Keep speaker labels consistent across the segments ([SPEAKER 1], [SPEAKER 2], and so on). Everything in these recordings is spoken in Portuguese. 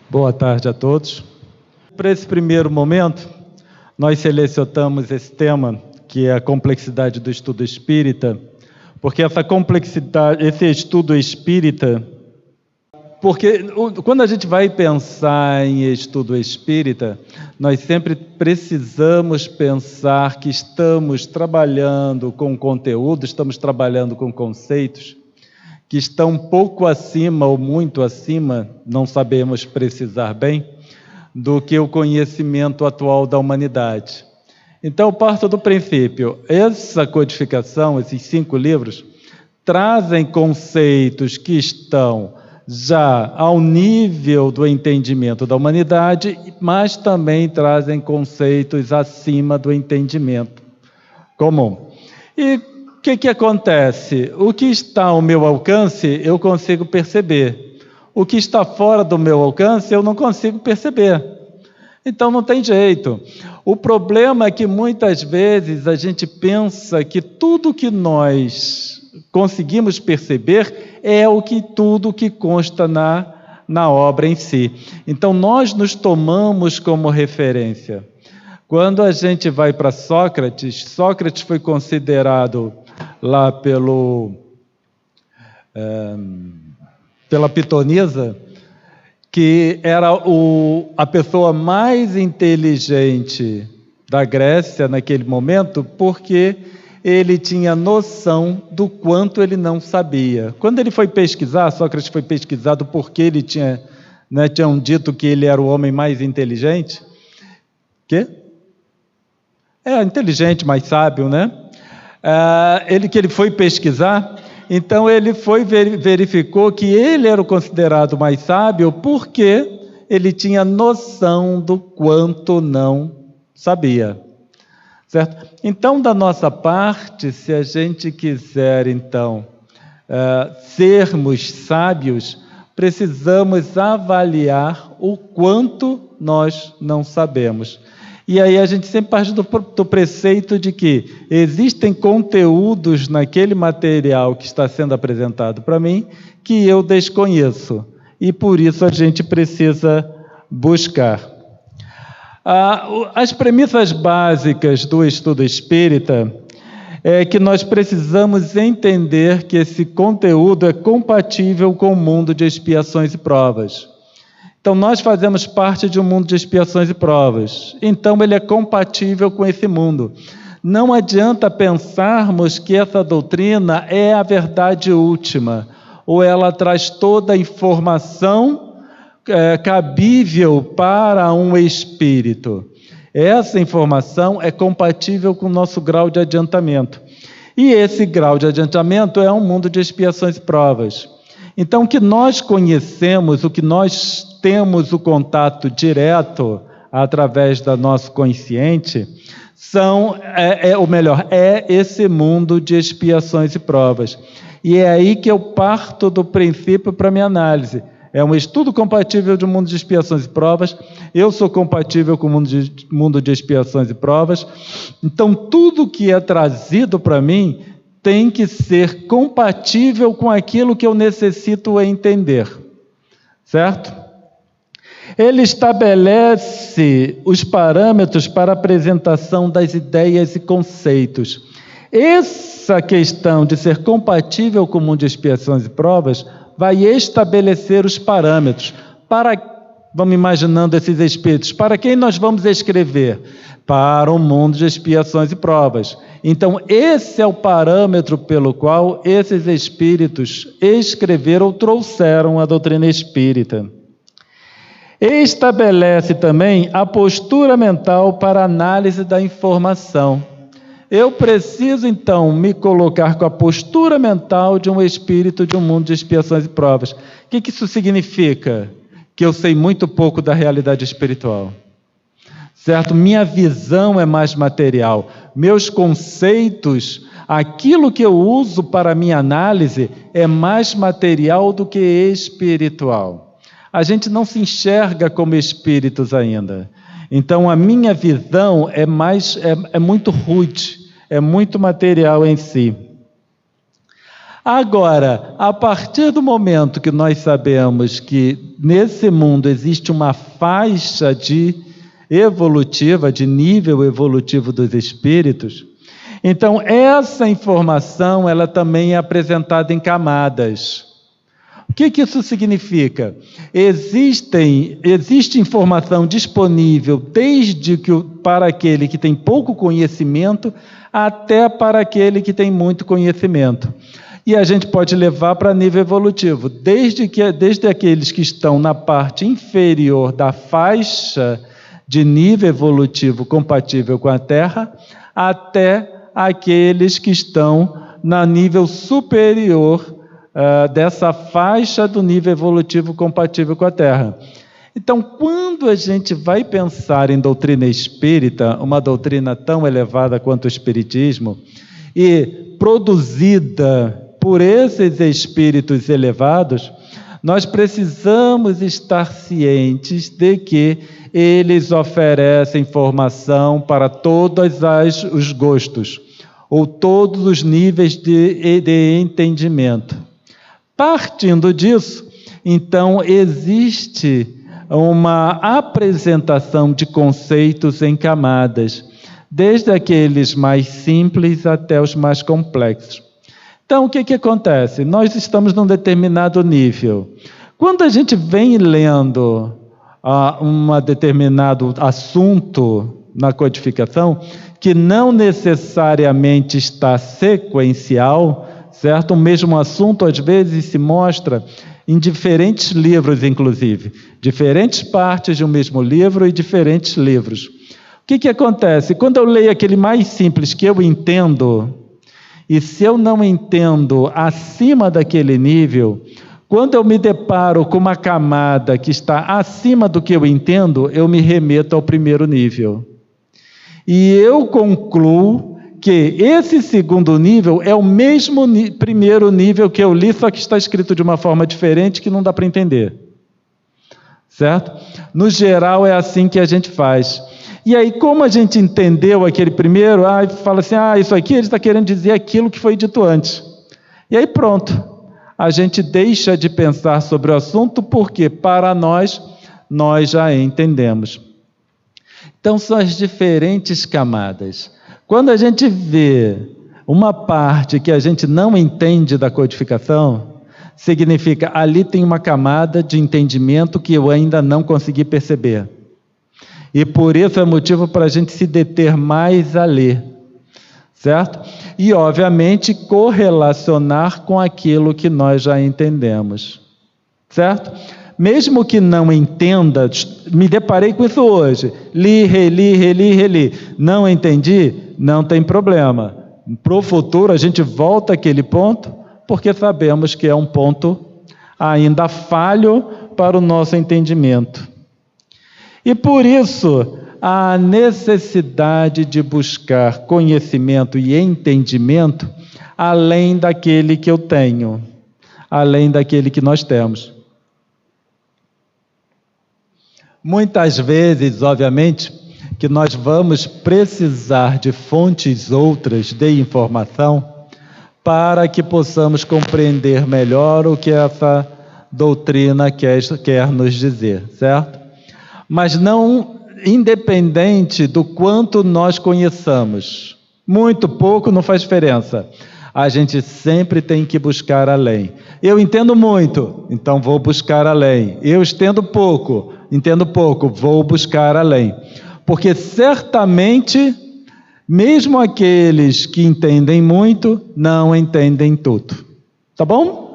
[SPEAKER 1] Boa tarde a todos. Para esse primeiro momento, nós selecionamos esse tema, que é a complexidade do estudo espírita, porque essa complexidade, esse estudo espírita, porque quando a gente vai pensar em estudo espírita, nós sempre precisamos pensar que estamos trabalhando com conteúdo, estamos trabalhando com conceitos que estão um pouco acima ou muito acima, não sabemos precisar bem, do que o conhecimento atual da humanidade. Então, parto do princípio, essa codificação, esses 5 livros, trazem conceitos que estão já ao nível do entendimento da humanidade, mas também trazem conceitos acima do entendimento comum. E o que acontece? O que está ao meu alcance, eu consigo perceber. O que está fora do meu alcance, eu não consigo perceber. Então, não tem jeito. O problema é que, muitas vezes, a gente pensa que tudo que nós conseguimos perceber é tudo que consta na obra em si. Então, nós nos tomamos como referência. Quando a gente vai para Sócrates, Sócrates foi considerado lá pela pitonisa, que era a pessoa mais inteligente da Grécia naquele momento, porque ele tinha noção do quanto ele não sabia. Quando ele foi pesquisar, Sócrates foi pesquisado porque ele tinham dito que ele era o homem mais inteligente. Quê? Inteligente, mais sábio, né? Que ele foi pesquisar, então ele verificou que ele era o considerado mais sábio porque ele tinha noção do quanto não sabia, certo? Então, da nossa parte, se a gente quiser, então, sermos sábios, precisamos avaliar o quanto nós não sabemos. E aí a gente sempre parte do preceito de que existem conteúdos naquele material que está sendo apresentado para mim que eu desconheço. E por isso a gente precisa buscar. As premissas básicas do estudo espírita é que nós precisamos entender que esse conteúdo é compatível com o mundo de expiações e provas. Então, nós fazemos parte de um mundo de expiações e provas. Então, ele é compatível com esse mundo. Não adianta pensarmos que essa doutrina é a verdade última, ou ela traz toda a informação cabível para um espírito. Essa informação é compatível com o nosso grau de adiantamento. E esse grau de adiantamento é um mundo de expiações e provas. Então, o que nós conhecemos, o que nós temos o contato direto através da nosso consciente, é esse mundo de expiações e provas. E é aí que eu parto do princípio para a minha análise. É um estudo compatível de um mundo de expiações e provas, eu sou compatível com o mundo de expiações e provas, então tudo que é trazido para mim tem que ser compatível com aquilo que eu necessito entender, certo? Ele estabelece os parâmetros para a apresentação das ideias e conceitos. Essa questão de ser compatível com o mundo de expiações e provas vai estabelecer os parâmetros vamos imaginando esses espíritos, para quem nós vamos escrever? Para o mundo de expiações e provas. Então, esse é o parâmetro pelo qual esses espíritos escreveram ou trouxeram a doutrina espírita. Estabelece também a postura mental para análise da informação. Eu preciso, então, me colocar com a postura mental de um espírito de um mundo de expiações e provas. O que isso significa? Que eu sei muito pouco da realidade espiritual. Certo? Minha visão é mais material. Meus conceitos, aquilo que eu uso para minha análise, é mais material do que espiritual. A gente não se enxerga como espíritos ainda. Então, a minha visão é muito rude, é muito material em si. Agora, a partir do momento que nós sabemos que nesse mundo existe uma faixa evolutiva, de nível evolutivo dos espíritos, então essa informação ela também é apresentada em camadas. O que isso significa? Existe informação disponível desde para aquele que tem pouco conhecimento até para aquele que tem muito conhecimento. E a gente pode levar para nível evolutivo, desde aqueles que estão na parte inferior da faixa de nível evolutivo compatível com a Terra, até aqueles que estão no nível superior dessa faixa do nível evolutivo compatível com a Terra. Então, quando a gente vai pensar em doutrina espírita, uma doutrina tão elevada quanto o Espiritismo, e produzida por esses espíritos elevados, nós precisamos estar cientes de que eles oferecem formação para todos os gostos, ou todos os níveis de entendimento. Partindo disso, então, existe uma apresentação de conceitos em camadas, desde aqueles mais simples até os mais complexos. Então, o que acontece? Nós estamos num determinado nível. Quando a gente vem lendo um determinado assunto na codificação, que não necessariamente está sequencial, certo? O mesmo assunto, às vezes, se mostra em diferentes livros, inclusive. Diferentes partes de um mesmo livro e diferentes livros. O que acontece? Quando eu leio aquele mais simples que eu entendo, e se eu não entendo acima daquele nível, quando eu me deparo com uma camada que está acima do que eu entendo, eu me remeto ao primeiro nível. E eu concluo que esse segundo nível é o mesmo primeiro nível que eu li, só que está escrito de uma forma diferente que não dá para entender. Certo? No geral é assim que a gente faz. E aí, como a gente entendeu aquele primeiro, fala assim, isso aqui ele está querendo dizer aquilo que foi dito antes. E aí pronto, a gente deixa de pensar sobre o assunto, porque para nós já entendemos. Então são as diferentes camadas. Quando a gente vê uma parte que a gente não entende da codificação, significa ali tem uma camada de entendimento que eu ainda não consegui perceber. E por isso é motivo para a gente se deter mais a ler, certo? E, obviamente, correlacionar com aquilo que nós já entendemos, certo? Mesmo que não entenda, me deparei com isso hoje, li, reli, não entendi, não tem problema. Para o futuro a gente volta àquele ponto, porque sabemos que é um ponto ainda falho para o nosso entendimento. E por isso, a necessidade de buscar conhecimento e entendimento além daquele que eu tenho, além daquele que nós temos. Muitas vezes, obviamente, que nós vamos precisar de fontes outras de informação para que possamos compreender melhor o que essa doutrina quer nos dizer, certo? Mas não independente do quanto nós conheçamos. Muito, pouco, não faz diferença. A gente sempre tem que buscar além. Eu entendo muito, então vou buscar além. Eu entendo pouco, vou buscar além. Porque certamente, mesmo aqueles que entendem muito, não entendem tudo. Tá bom?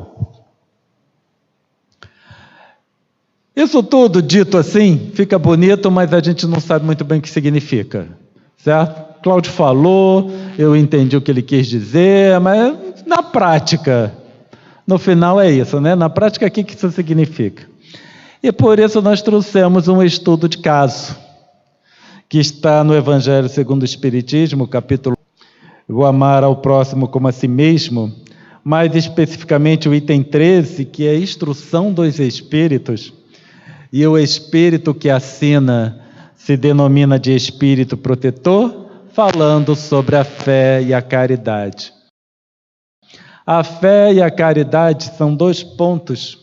[SPEAKER 1] Isso tudo dito assim, fica bonito, mas a gente não sabe muito bem o que significa, certo? Cláudio falou, eu entendi o que ele quis dizer, mas na prática, no final é isso, né? Na prática, o que isso significa? E por isso nós trouxemos um estudo de caso, que está no Evangelho segundo o Espiritismo, capítulo o amar ao próximo como a si mesmo, mais especificamente o item 13, que é a instrução dos espíritos. E o espírito que assina se denomina de espírito protetor, falando sobre a fé e a caridade. A fé e a caridade são dois pontos,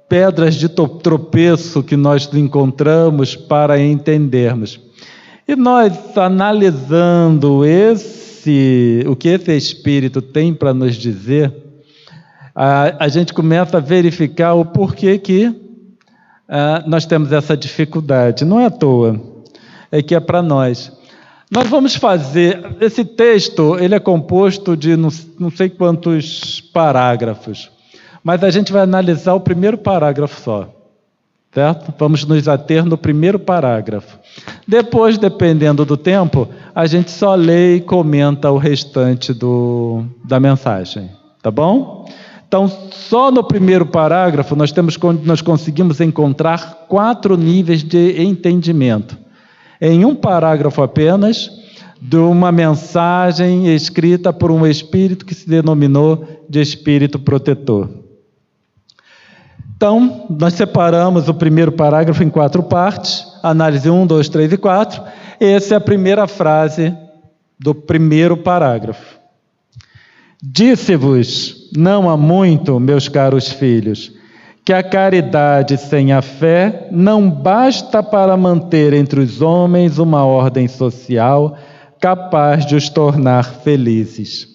[SPEAKER 1] pedras de tropeço que nós encontramos para entendermos. E nós, analisando o que esse Espírito tem para nos dizer, a gente começa a verificar o porquê que nós temos essa dificuldade. Não é à toa, é que é para nós. Nós vamos fazer... Esse texto, ele é composto de não sei quantos parágrafos, mas a gente vai analisar o primeiro parágrafo só, certo? Vamos nos ater no primeiro parágrafo. Depois, dependendo do tempo, a gente só lê e comenta o restante da mensagem, tá bom? Então, só no primeiro parágrafo nós conseguimos encontrar 4 níveis de entendimento. Em um parágrafo apenas, de uma mensagem escrita por um espírito que se denominou de espírito protetor. Então, nós separamos o primeiro parágrafo em 4 partes, análise 1, 2, 3 e 4. Essa é a primeira frase do primeiro parágrafo. Disse-vos, não há muito, meus caros filhos, que a caridade sem a fé não basta para manter entre os homens uma ordem social capaz de os tornar felizes.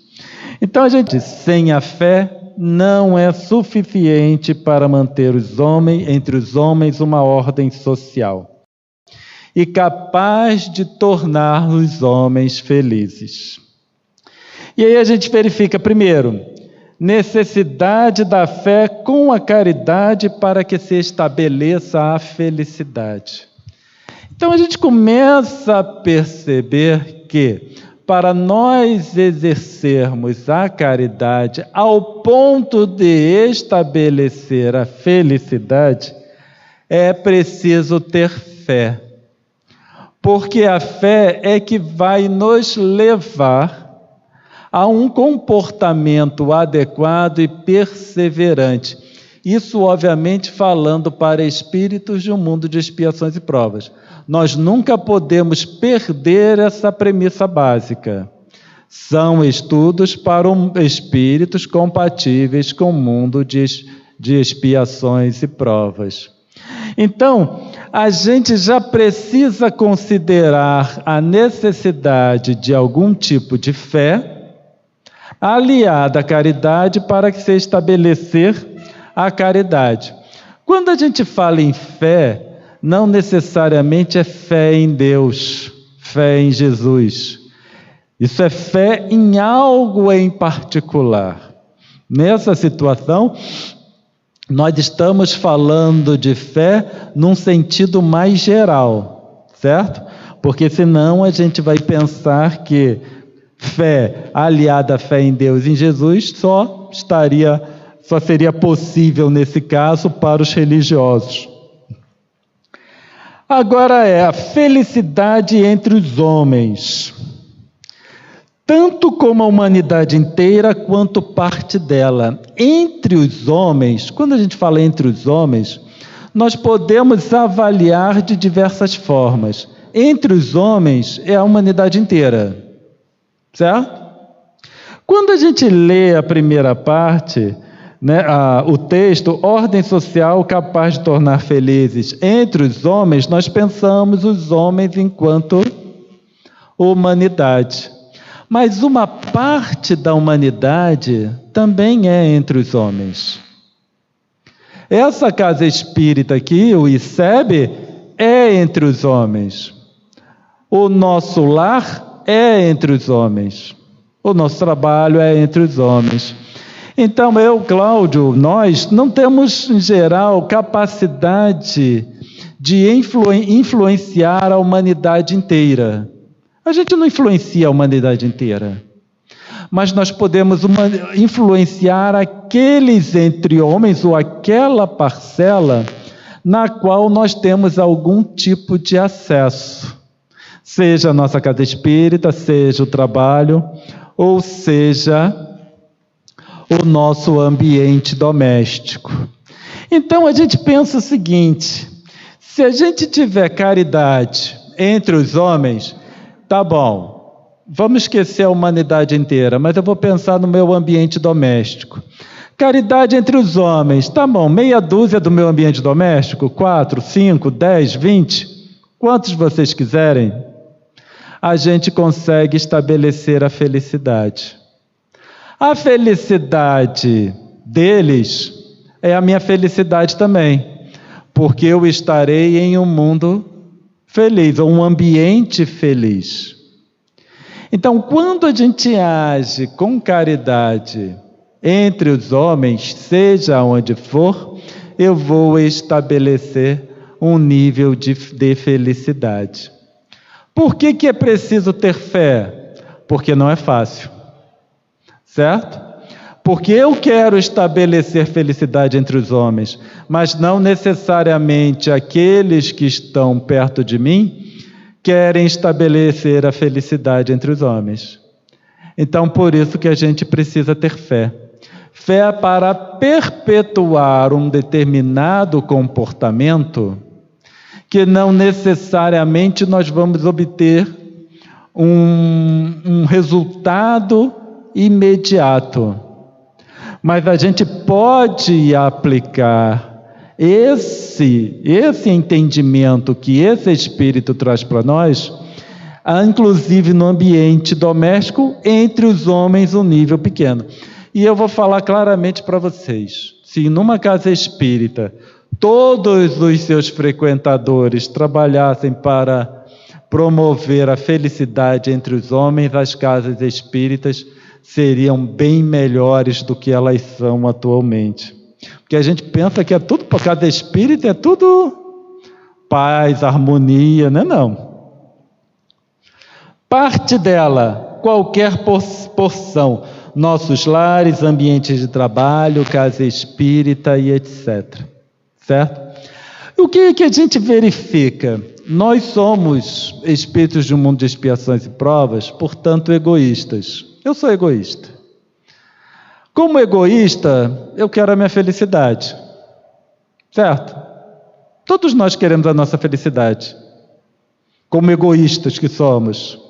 [SPEAKER 1] Então a gente diz, sem a fé não é suficiente para manter entre os homens uma ordem social e capaz de tornar os homens felizes. E aí a gente verifica, primeiro, necessidade da fé com a caridade para que se estabeleça a felicidade. Então a gente começa a perceber que, para nós exercermos a caridade ao ponto de estabelecer a felicidade, é preciso ter fé. Porque a fé é que vai nos levar a um comportamento adequado e perseverante. Isso, obviamente, falando para espíritos de um mundo de expiações e provas. Nós nunca podemos perder essa premissa básica. São estudos para espíritos compatíveis com o mundo de expiações e provas. Então, a gente já precisa considerar a necessidade de algum tipo de fé aliada à caridade para que se estabelecer a caridade. Quando a gente fala em fé, não necessariamente é fé em Deus, fé em Jesus. Isso é fé em algo em particular. Nessa situação, nós estamos falando de fé num sentido mais geral, certo? Porque senão a gente vai pensar que fé aliada à fé em Deus e em Jesus só seria possível nesse caso para os religiosos. Agora a felicidade entre os homens, tanto como a humanidade inteira quanto parte dela. Entre os homens, quando a gente fala entre os homens, nós podemos avaliar de diversas formas. Entre os homens é a humanidade inteira. Certo? Quando a gente lê a primeira parte, o texto, ordem social capaz de tornar felizes entre os homens, nós pensamos os homens enquanto humanidade. Mas uma parte da humanidade também é entre os homens. Essa casa espírita aqui, o ICEB, é entre os homens. O nosso lar é entre os homens. O nosso trabalho é entre os homens. Então, Cláudio, nós não temos, em geral, capacidade de influenciar a humanidade inteira. A gente não influencia a humanidade inteira. Mas nós podemos influenciar aqueles entre homens ou aquela parcela na qual nós temos algum tipo de acesso. Seja a nossa casa espírita, seja o trabalho, ou seja o nosso ambiente doméstico. Então a gente pensa o seguinte: se a gente tiver caridade entre os homens, tá bom, Vamos esquecer a humanidade inteira, mas eu vou pensar no meu ambiente doméstico. Caridade entre os homens, tá bom, meia dúzia do meu ambiente doméstico, 4, 5, 10, 20, quantos vocês quiserem, a gente consegue estabelecer a felicidade. A felicidade deles é a minha felicidade também, porque eu estarei em um mundo feliz, ou um ambiente feliz. Então, quando a gente age com caridade entre os homens, seja onde for, eu vou estabelecer um nível de felicidade. Por que é preciso ter fé? Porque não é fácil, certo? Porque eu quero estabelecer felicidade entre os homens, mas não necessariamente aqueles que estão perto de mim querem estabelecer a felicidade entre os homens. Então, por isso que a gente precisa ter fé. Fé para perpetuar um determinado comportamento que não necessariamente nós vamos obter um resultado imediato. Mas a gente pode aplicar esse entendimento que esse Espírito traz para nós, inclusive no ambiente doméstico, entre os homens, um nível pequeno. E eu vou falar claramente para vocês, se numa casa espírita todos os seus frequentadores trabalhassem para promover a felicidade entre os homens, as casas espíritas seriam bem melhores do que elas são atualmente. Porque a gente pensa que é tudo, por casa espírita é tudo paz, harmonia, não é não. Parte dela, qualquer porção, nossos lares, ambientes de trabalho, casa espírita e etc. Certo? O que a gente verifica? Nós somos espíritos de um mundo de expiações e provas, portanto egoístas. Eu sou egoísta. Como egoísta, eu quero a minha felicidade. Certo? Todos nós queremos a nossa felicidade. Como egoístas que somos.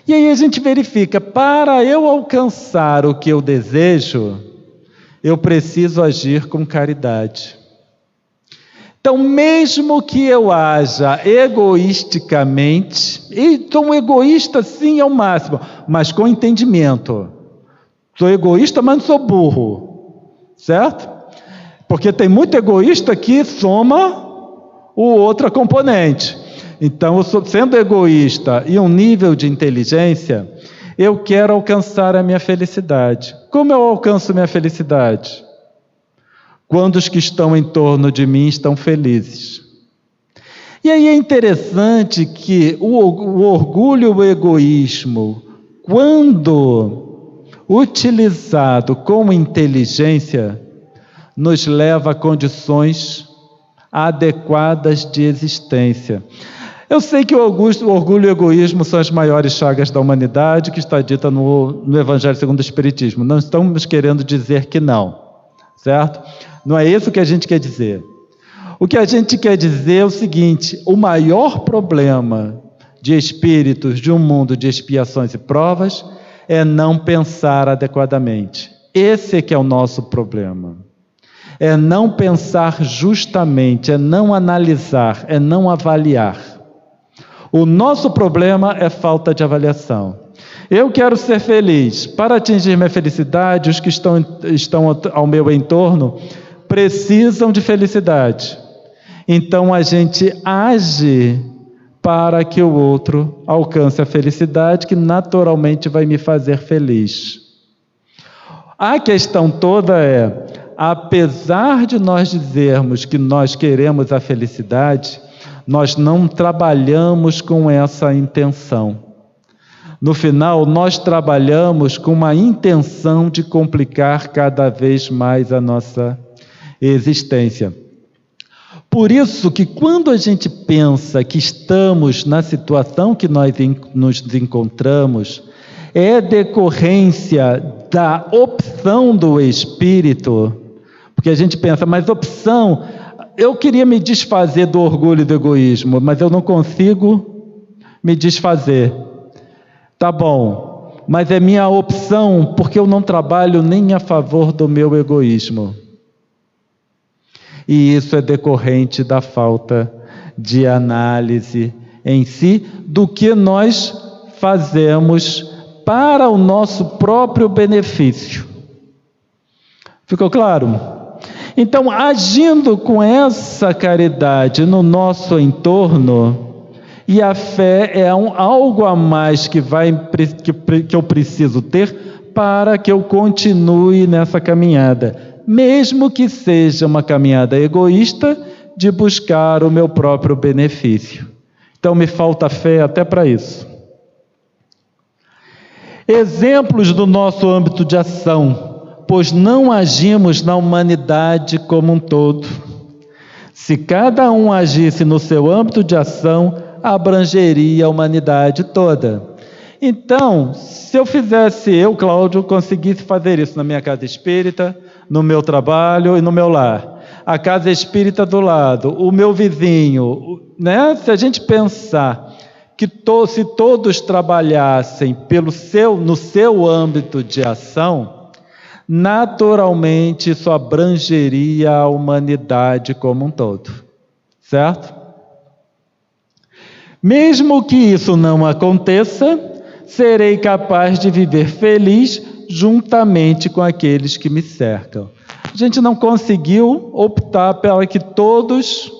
[SPEAKER 1] E aí a gente verifica, para eu alcançar o que eu desejo, eu preciso agir com caridade. Então, mesmo que eu haja egoisticamente, e sou um egoísta sim ao máximo, mas com entendimento. Sou egoísta, mas não sou burro, certo? Porque tem muito egoísta que soma o outro componente. Então, sendo egoísta e um nível de inteligência, eu quero alcançar a minha felicidade. Como eu alcanço minha felicidade? Quando os que estão em torno de mim estão felizes. E aí é interessante que o orgulho e o egoísmo, quando utilizado com inteligência, nos leva a condições adequadas de existência. Eu sei que o orgulho e o egoísmo são as maiores chagas da humanidade, que está dita no Evangelho segundo o Espiritismo. Não estamos querendo dizer que não, certo? Não é isso que a gente quer dizer. O que a gente quer dizer é o seguinte: o maior problema de espíritos de um mundo de expiações e provas é não pensar adequadamente. Esse é que é o nosso problema. É não pensar justamente, é não analisar, é não avaliar. O nosso problema é falta de avaliação. Eu quero ser feliz. Para atingir minha felicidade, os que estão ao meu entorno precisam de felicidade. Então a gente age para que o outro alcance a felicidade, que naturalmente vai me fazer feliz. A questão toda é, apesar de nós dizermos que nós queremos a felicidade, nós não trabalhamos com essa intenção. No final, nós trabalhamos com uma intenção de complicar cada vez mais a nossa existência. Por isso que quando a gente pensa que estamos na situação que nós nos encontramos, é decorrência da opção do espírito, porque a gente pensa, mas opção, eu queria me desfazer do orgulho e do egoísmo, mas eu não consigo me desfazer. Tá bom, mas é minha opção porque eu não trabalho nem a favor do meu egoísmo. E isso é decorrente da falta de análise em si do que nós fazemos para o nosso próprio benefício. Ficou claro? Então, agindo com essa caridade no nosso entorno, e a fé é algo a mais que eu preciso ter para que eu continue nessa caminhada, mesmo que seja uma caminhada egoísta de buscar o meu próprio benefício. Então me falta fé até para isso. Exemplos do nosso âmbito de ação, pois não agimos na humanidade como um todo. Se cada um agisse no seu âmbito de ação, abrangeria a humanidade toda. Então, se eu, Cláudio, conseguisse fazer isso na minha casa espírita, no meu trabalho e no meu lar, a casa espírita do lado, o meu vizinho, né? Se a gente pensar que se todos trabalhassem no seu âmbito de ação, naturalmente isso abrangeria a humanidade como um todo, certo? Mesmo que isso não aconteça, serei capaz de viver feliz juntamente com aqueles que me cercam. A gente não conseguiu optar para que todos,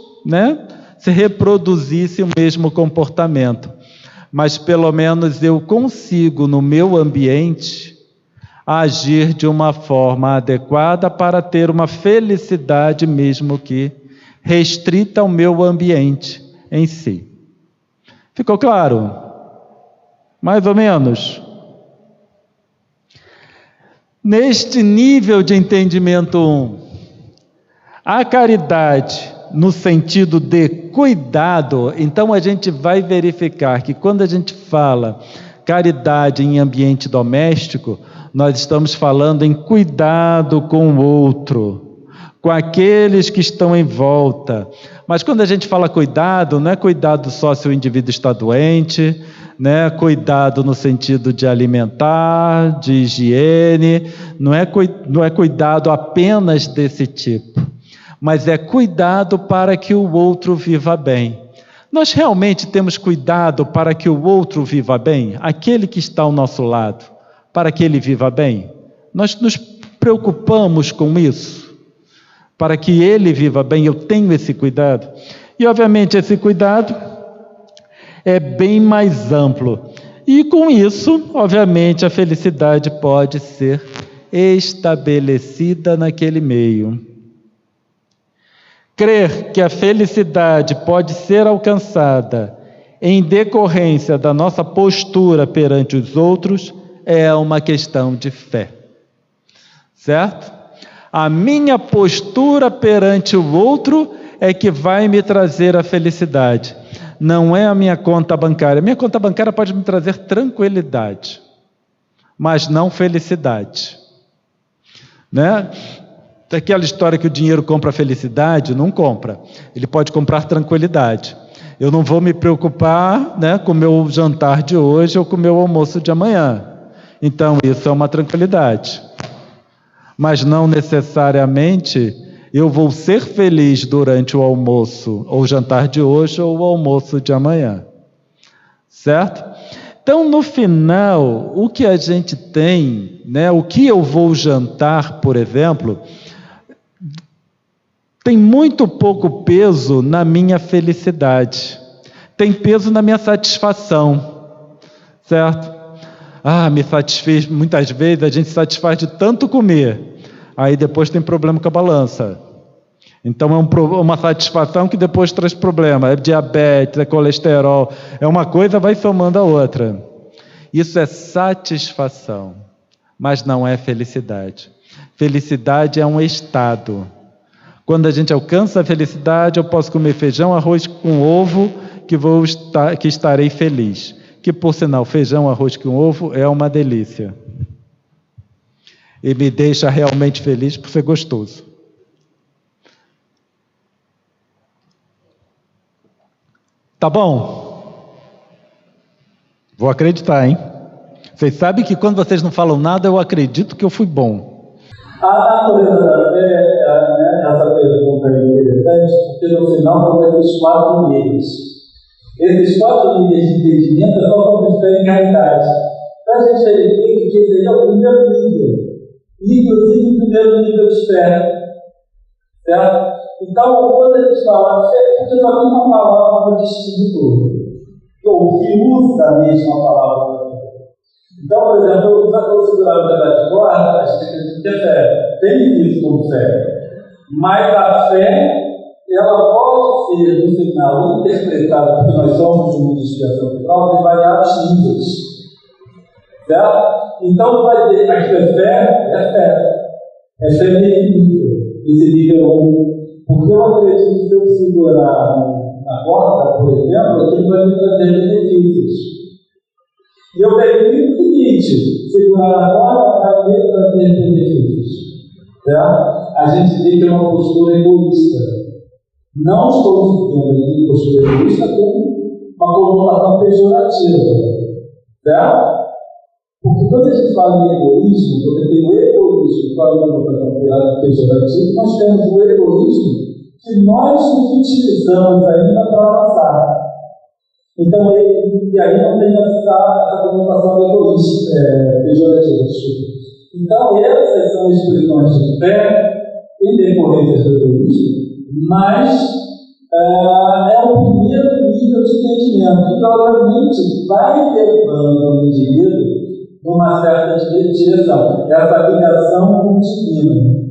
[SPEAKER 1] se reproduzissem o mesmo comportamento, mas pelo menos eu consigo, no meu ambiente, agir de uma forma adequada para ter uma felicidade, mesmo que restrita ao meu ambiente em si. Ficou claro? Mais ou menos? Neste nível de entendimento 1, a caridade, no sentido de cuidado, então a gente vai verificar que quando a gente fala caridade em ambiente doméstico, nós estamos falando em cuidado com o outro, com aqueles que estão em volta. Mas quando a gente fala cuidado, não é cuidado só se o indivíduo está doente, cuidado no sentido de alimentar, de higiene, não é cuidado apenas desse tipo, mas é cuidado para que o outro viva bem. Nós realmente temos cuidado para que o outro viva bem, aquele que está ao nosso lado, para que ele viva bem? Nós nos preocupamos com isso? Para que ele viva bem, eu tenho esse cuidado. E, obviamente, esse cuidado é bem mais amplo. E, com isso, obviamente, a felicidade pode ser estabelecida naquele meio. Crer que a felicidade pode ser alcançada em decorrência da nossa postura perante os outros é uma questão de fé. Certo? A minha postura perante o outro é que vai me trazer a felicidade. Não é a minha conta bancária. A minha conta bancária pode me trazer tranquilidade, mas não felicidade. Aquela história que o dinheiro compra a felicidade, não compra. Ele pode comprar tranquilidade. Eu não vou me preocupar com o meu jantar de hoje ou com o meu almoço de amanhã. Então, isso é uma tranquilidade. Mas não necessariamente eu vou ser feliz durante o almoço, ou o jantar de hoje, ou o almoço de amanhã. Certo? Então, no final, o que a gente tem, o que eu vou jantar, por exemplo, tem muito pouco peso na minha felicidade. Tem peso na minha satisfação. Certo? Me satisfez, muitas vezes a gente se satisfaz de tanto comer, aí depois tem problema com a balança. Então é uma satisfação que depois traz problema, é diabetes, é colesterol, é uma coisa vai somando a outra. Isso é satisfação, mas não é felicidade. Felicidade é um estado. Quando a gente alcança a felicidade, eu posso comer feijão, arroz com ovo, que estarei feliz. Que, por sinal, feijão, arroz com ovo é uma delícia. E me deixa realmente feliz por ser gostoso. Tá bom? Vou acreditar, hein? Vocês sabem que quando vocês não falam nada, eu acredito que eu fui bom.
[SPEAKER 2] A natureza da fé, essa pergunta é interessante, porque no final são esses 4 níveis. Esses 4 níveis de entendimento só sobre fé e caridade. Para a gente verificar que esse é o primeiro nível, inclusive o primeiro nível de fé. Certo? Então, quando a gente fala fé, porque só tem uma palavra para distinguir tudo, ou se usa a mesma palavra. Então, por exemplo, eu segurar o pedaço de corda, a gente acredita que é fé. Tem isso como fé. Mas a fé, ela pode ser, no final, interpretada, porque nós somos um mundo de expiação final, em vários níveis. Certo? Então, vai ter aqui é fé. É fé nesse nível. Esse nível 1. Porque eu acredito que se eu segurar na corda, por exemplo, aquilo vai me trazer benefícios. E eu verifico o seguinte: segurar a corda vai me trazer benefícios. Certo? A gente vê que é uma postura egoísta. Não estou dizendo aqui postura egoísta como uma conotação pejorativa. Certo? Porque quando a gente fala em egoísmo, porque tem o egoísmo, qual é a conotação pejorativa, nós temos o egoísmo que nós nos utilizamos ainda para avançar. Então, e aí não tem essa conotação egoísta, pejorativa. Então, essas são expressões de fé em decorrência do egoísmo, mas é o primeiro nível de entendimento. Então, obviamente, vai levando o indivíduo numa certa direção. Essa ligação com o divino,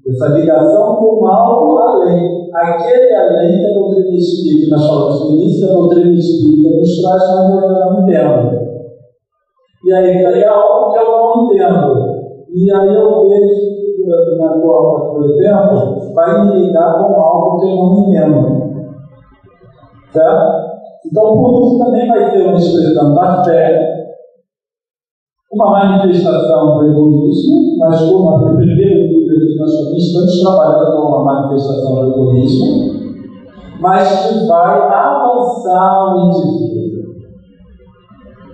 [SPEAKER 2] essa ligação com algo além. Aquele além da doutrina espírita, nós falamos no início, a doutrina espírita nos traz, mas eu não entendo. E aí é algo que eu não entendo. E aí eu vejo na corda, por exemplo, vai me ligar com algo que eu não entendo. Certo? Então, por isso também vai ser uma expressão da fé, uma manifestação do egoísmo, mas como a primeiro nível que nós estamos trabalhando com uma manifestação do egoísmo, mas que vai avançar o indivíduo.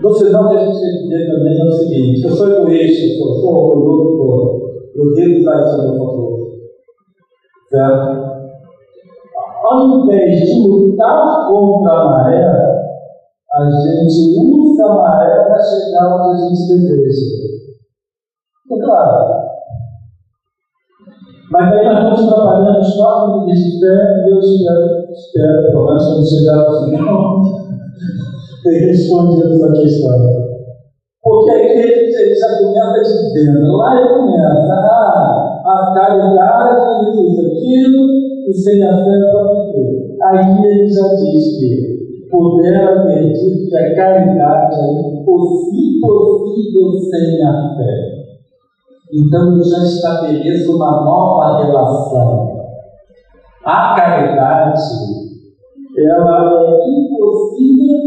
[SPEAKER 2] No final, o que a gente tem que dizer também é o seguinte: eu sou egoísta, eu sou orgulhoso, eu devo usar isso a meu favor. Certo? Ao invés de lutar contra a maré, a gente usa a maré para chegar onde a gente deseja. É claro. Mas aí nós vamos trabalhando os 4 níveis de fé, e eu espero, pelo menos quando chegar ao final, ter respondido essa questão. Porque aqui ele já começa dizendo, lá ele começa, a caridade, isso, aquilo, e sem a fé para viver. Aí ele já diz que puder ter dito que a caridade é impossível sem a fé. Então eu já estabeleço uma nova relação. A caridade, ela é impossível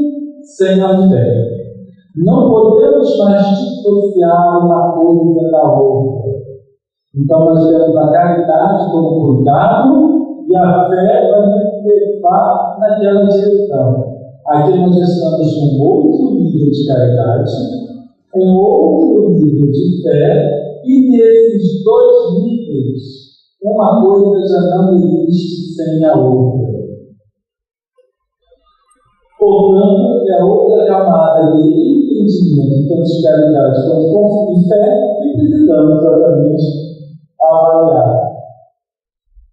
[SPEAKER 2] sem a fé. Não podemos mais dissociar uma coisa da outra. Então nós temos a caridade como cuidado e a fé vai nos levar naquela direção. Aqui nós estamos num outro nível de caridade, um outro nível de fé, e nesses 2 níveis, uma coisa já não existe sem a outra. Portanto, é outra camada de entendimento, tanto de caridade quanto de fé, que precisamos, obviamente, avaliar.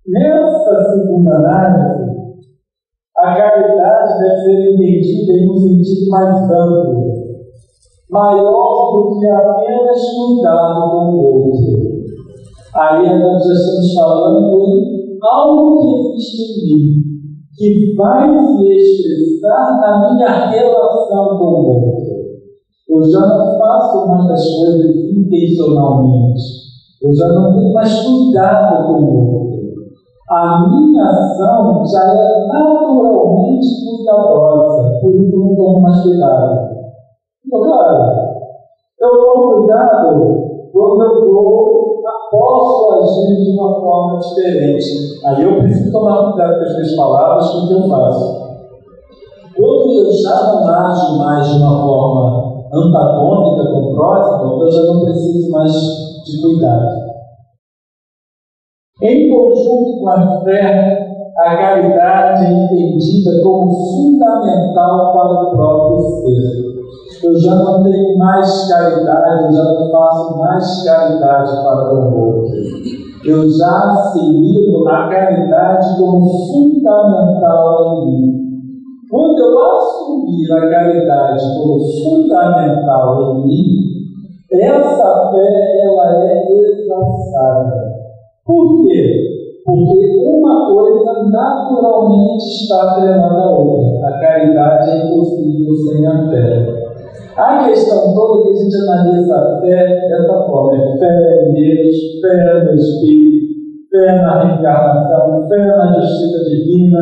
[SPEAKER 2] Nessa segunda análise, a caridade deve ser entendida em um sentido mais amplo, maior do que apenas cuidado com o outro. Aí nós já estamos falando em algo que existe em mim, que vai se expressar na minha relação com o outro. Eu já não faço mais as coisas intencionalmente. Eu já não tenho mais cuidado com o outro. A minha ação já é naturalmente cuidadosa, por isso eu não tomo mais cuidado. Então, claro, eu tomo cuidado quando eu posso agir de uma forma diferente. Aí eu preciso tomar cuidado com as minhas palavras, com o que eu faço. Quando eu já não ajo mais de uma forma antagônica com o próximo, eu já não preciso mais de cuidado. Em conjunto com a fé, a caridade é entendida como fundamental para o próprio ser. Eu já não tenho mais caridade, eu já não faço mais caridade para o outro. Eu já assimilo a caridade como fundamental em mim. Quando eu assumir a caridade como fundamental em mim, essa fé ela é exalçada. Por quê? Porque uma coisa naturalmente está atrelada à outra. A caridade é impossível sem a fé. A questão toda é que a gente analisa a fé dessa forma: é fé em Deus, fé no Espírito, fé na reencarnação, fé na justiça divina.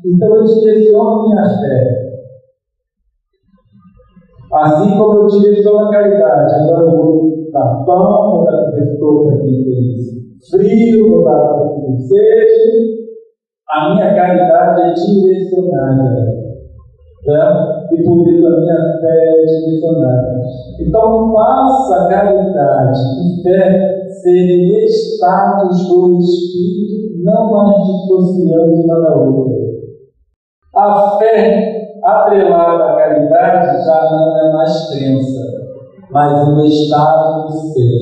[SPEAKER 2] Então eu direciono minha fé. Assim como eu direciono a caridade, agora eu vou dar pão, vou dar cobertor para quem tem frio, vou dar para quem tem sede. A minha caridade é direcionada. E por isso a minha fé é direcionada. Então faça a caridade e fé serem estados do Espírito, não mais dissociando uma da outra. A fé atrelada à caridade já não é mais crença, mas um estado do ser.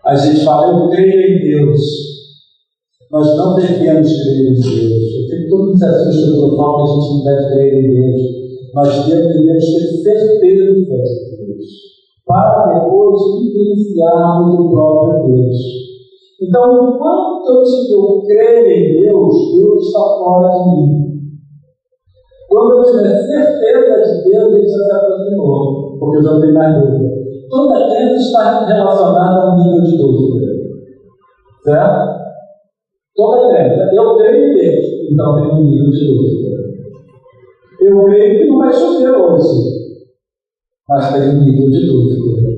[SPEAKER 2] A gente fala, eu creio em Deus. Nós não devemos crer em Deus. Eu sei que todo mundo se assusta pelo fato que a gente não deve crer em Deus. Nós devemos ter certeza de Deus, para depois vivenciarmos o próprio Deus. Então, enquanto eu crer em Deus, Deus está fora de mim. Quando eu tiver certeza de Deus, ele já se aproximou, porque eu já tenho mais dúvida. Toda crença está relacionada a um nível de dúvida. Certo? Toda crença. Eu creio em Deus, então tem um nível de dúvida. Eu creio que não vai chover hoje, mas tem um nível de dúvida.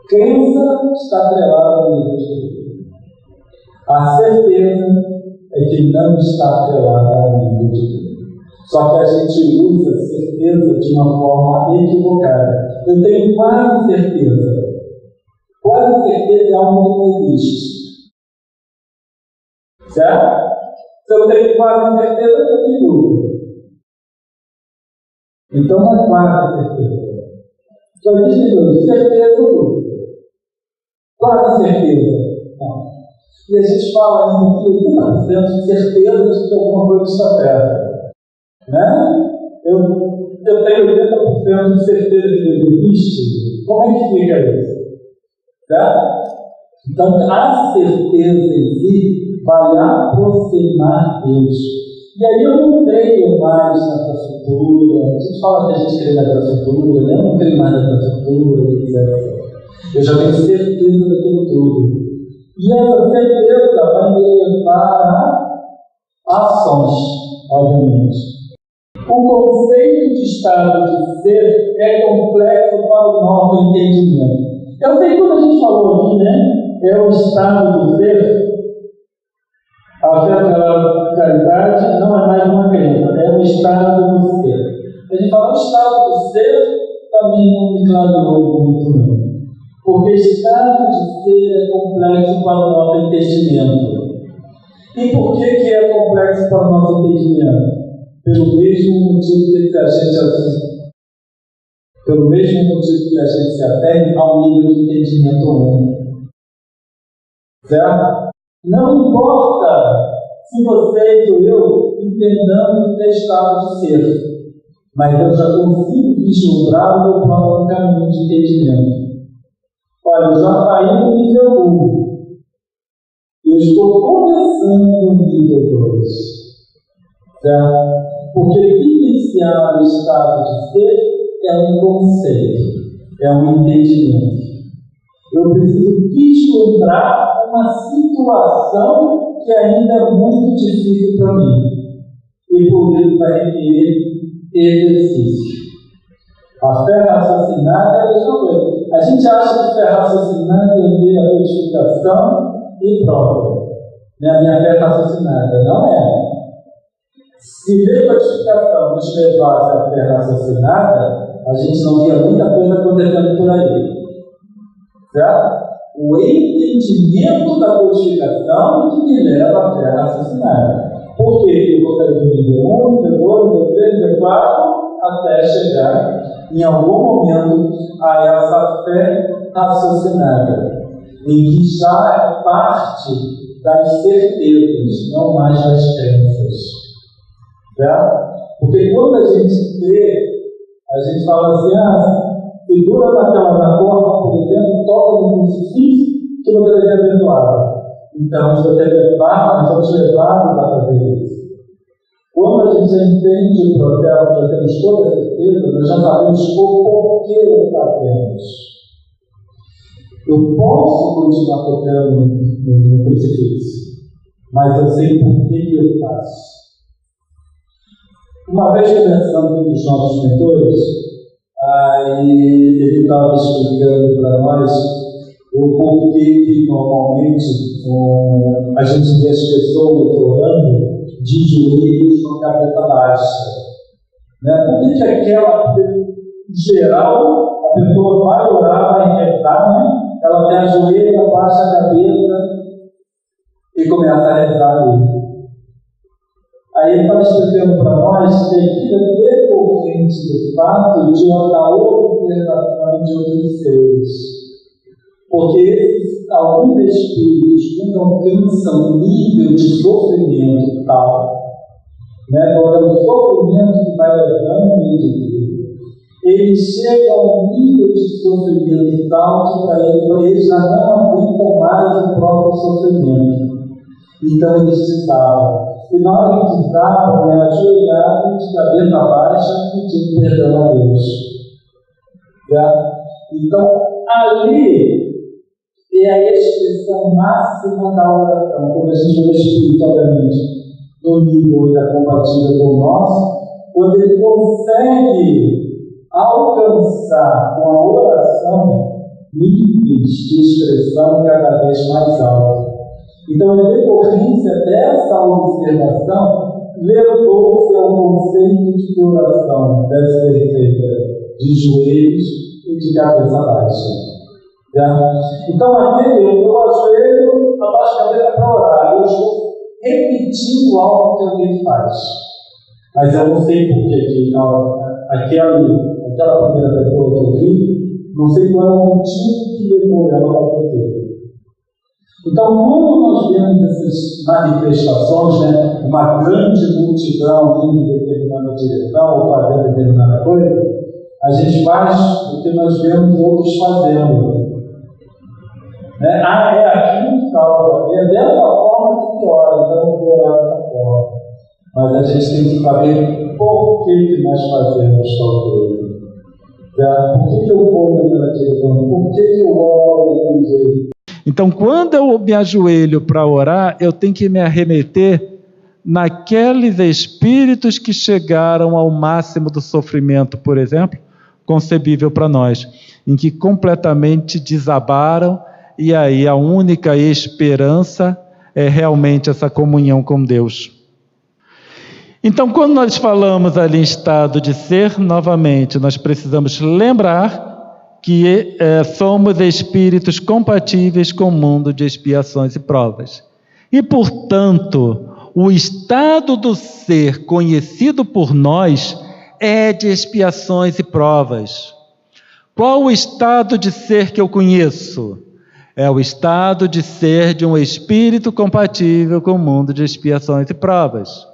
[SPEAKER 2] Crença está atrelada ao nível de dúvida. A certeza é que não está atrelada ao nível de dúvida. Só que a gente usa certeza de uma forma equivocada. Eu tenho quase certeza. Quase certeza é algo que não existe. Certo? Se eu tenho quase certeza, eu tenho dúvida. Então não é quase certeza. Só existe dois: certeza ou dúvida. Quase certeza. Não. E a gente fala ainda que 80% de certeza de que alguma coisa está certa. Né? Eu tenho 80% de certeza de que existe. Como é que fica isso? Certo? Então a certeza em si vai aproximar Deus. E aí eu não creio mais nessa futura. A gente fala que a gente crê nessa futura, né? Eu não creio mais nessa futura, etc. Eu já tenho certeza daquilo tudo. E essa certeza vai me levar a ações, obviamente. O conceito de estado de ser é complexo para o nosso entendimento. Eu sei que quando a gente falou aqui, né? É o estado do ser. A fé da caridade não é mais uma crença, é o estado do ser. A gente fala o estado do ser, também não me clareou muito, não. Porque estado de ser é complexo para o nosso entendimento. E por que é complexo para o nosso entendimento? Pelo mesmo motivo que a gente se atende ao nível de entendimento humano. Certo? Não importa se vocês ou eu entendamos o estado de ser, mas eu já consigo vislumbrar o meu próprio caminho de entendimento. Olha, eu já saí do nível 1. Eu estou começando no nível 2. Certo? Porque vivenciar o estado de ser é um conceito, é um entendimento. Eu preciso vislumbrar uma situação que ainda é muito difícil para mim. E por isso vai requerer exercício. A fé raciocinada é a mesma coisa. A gente acha que fé raciocinada é ver a codificação e prova. A minha fé raciocinada não é. Se ver codificação nos levasse a fé raciocinada, a gente não via muita coisa acontecendo por aí. Certo? O entendimento da codificação que me leva a fé raciocinada. Por quê? Eu gostaria de nível 1, nível 2, nível 3, nível 4, até chegar, em algum momento, a essa fé raciocinada, em que já é parte das certezas, não mais das crenças. Certo? Porque quando a gente crê, a gente fala assim, segura na corda, por exemplo, toca no crucifixo que você vai ser abençoado. Então, se você é levado, nós somos levados a fazer isso. Quando a gente entende o processo, já temos toda a certeza, nós já sabemos o porquê o fazemos. Eu posso continuar tocando no crucifixo, mas eu sei por que eu faço. Uma vez conversando com um dos nossos mentores, aí ele estava explicando para nós o porquê que normalmente a gente vê as pessoas orando de joelhos com a cabeça baixa. Né? Por que aquela, em geral, a pessoa vai orar, vai rezar, né? Ela tem a joelha, baixa a cabeça e começa a rezar ali. Aí ele está explicando para nós que aquilo é decorrente do fato de uma observação de outros seres. Porque alguns espíritos, quando alcançam um nível de sofrimento tal, né, quando é um sofrimento que vai levando o indivíduo, ele chega a um nível de sofrimento tal que para ele já não aguenta mais o próprio sofrimento. Então eles desabam. E na hora que desabam, é ajoelhado de cabeça baixa pedindo perdão a Deus. Então, ali é a expressão máxima da oração. Quando a gente vê espiritualmente no nível da compatível com o nosso, quando ele consegue alcançar com a oração níveis de expressão cada vez mais altos. Então, em decorrência dessa observação, levou-se ao conceito de que oração deve ser feita de joelhos e de cabeça baixa. Então, aqui eu ajoelho, abaixo a cabeça para orar. Eu estou repetindo algo que alguém faz. Mas eu não sei por que aquela primeira pessoa que eu vi, não sei qual é o motivo que levou ela a fazer aquilo. Então, quando nós vemos essas manifestações, né, uma grande multidão indo em determinada direção ou fazendo determinada coisa, a gente faz o que nós vemos outros fazendo. Né? É aquilo que salva. É dessa forma que ora, então eu vou orar dessa forma. Mas a gente tem que saber por que nós fazemos tal coisa. Por que eu vou naquela direção? Por que eu oro daquele jeito?
[SPEAKER 1] Então, quando eu me ajoelho para orar, eu tenho que me arremeter naqueles espíritos que chegaram ao máximo do sofrimento, por exemplo, concebível para nós, em que completamente desabaram, e aí a única esperança é realmente essa comunhão com Deus. Então, quando nós falamos ali em estado de ser, novamente, nós precisamos lembrar que somos espíritos compatíveis com o mundo de expiações e provas. E, portanto, o estado do ser conhecido por nós é de expiações e provas. Qual o estado de ser que eu conheço? É o estado de ser de um espírito compatível com o mundo de expiações e provas.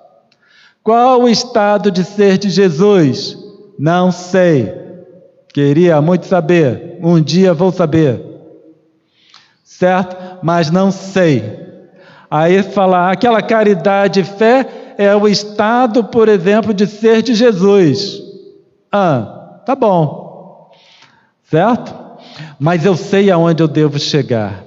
[SPEAKER 1] Qual o estado de ser de Jesus? Não sei. Queria muito saber, um dia vou saber, certo? Mas não sei. Aí falar, aquela caridade e fé é o estado, por exemplo, de ser de Jesus. Tá bom, certo? Mas eu sei aonde eu devo chegar.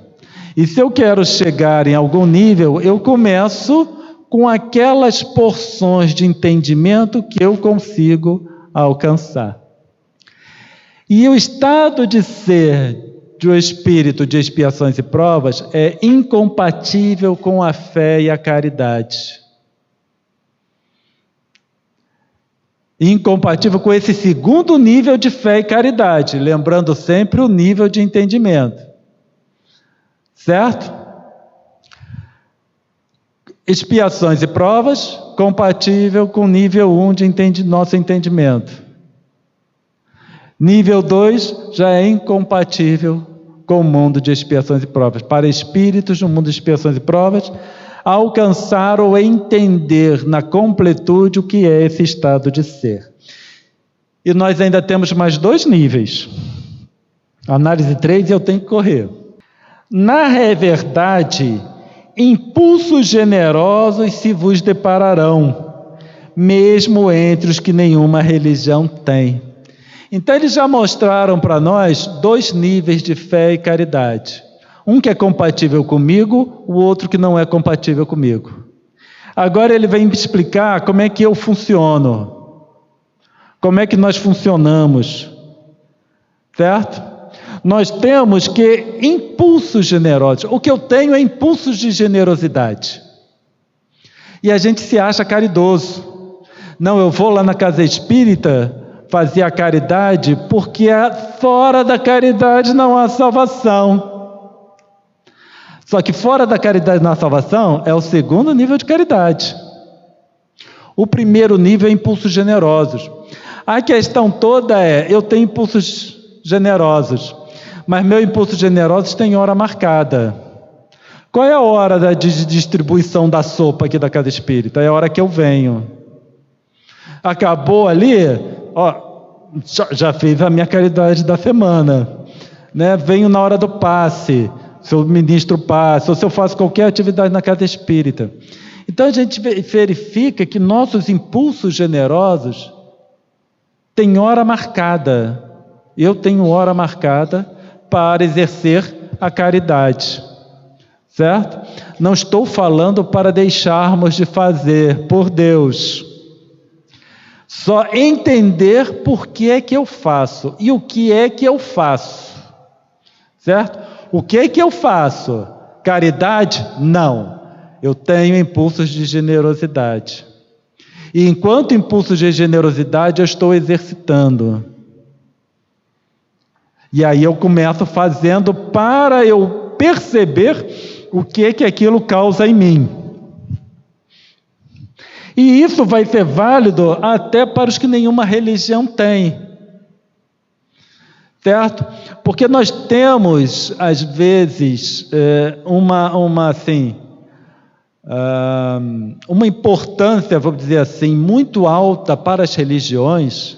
[SPEAKER 1] E se eu quero chegar em algum nível, eu começo com aquelas porções de entendimento que eu consigo alcançar. E o estado de ser de um espírito de expiações e provas é incompatível com a fé e a caridade. Incompatível com esse segundo nível de fé e caridade, lembrando sempre o nível de entendimento. Certo? Expiações e provas, compatível com nível 1 de nosso entendimento. Nível 2 já é incompatível com o mundo de expiações e provas. Para espíritos no mundo de expiações e provas, alcançar ou entender na completude o que é esse estado de ser. E nós ainda temos mais 2 níveis. Análise 3, eu tenho que correr. Na verdade, impulsos generosos se vos depararão, mesmo entre os que nenhuma religião tem. Então eles já mostraram para nós 2 níveis de fé e caridade. Um que é compatível comigo, o outro que não é compatível comigo. Agora ele vem me explicar como é que eu funciono. Como é que nós funcionamos. Certo? Nós temos que impulsos generosos. O que eu tenho é impulsos de generosidade. E a gente se acha caridoso. Não, eu vou lá na casa espírita fazer a caridade porque fora da caridade não há salvação. Só que fora da caridade não há salvação é o segundo nível de caridade. O primeiro nível é impulsos generosos. A questão toda é, eu tenho impulsos generosos, mas meus impulsos generosos têm hora marcada. Qual é a hora de distribuição da sopa aqui da casa espírita? É a hora que eu venho. Acabou ali, já fiz a minha caridade da semana, né? Venho na hora do passe, se eu ministro passe, ou se eu faço qualquer atividade na casa espírita. Então a gente verifica que nossos impulsos generosos têm hora marcada. Eu tenho hora marcada para exercer a caridade, certo? Não estou falando para deixarmos de fazer, por Deus. Só entender por que é que eu faço e o que é que eu faço, certo? O que é que eu faço? Caridade? Não. Eu tenho impulsos de generosidade. E enquanto impulsos de generosidade eu estou exercitando. E aí eu começo fazendo para eu perceber o que é que aquilo causa em mim. E isso vai ser válido até para os que nenhuma religião tem. Certo? Porque nós temos, às vezes, uma importância, vamos dizer assim, muito alta para as religiões,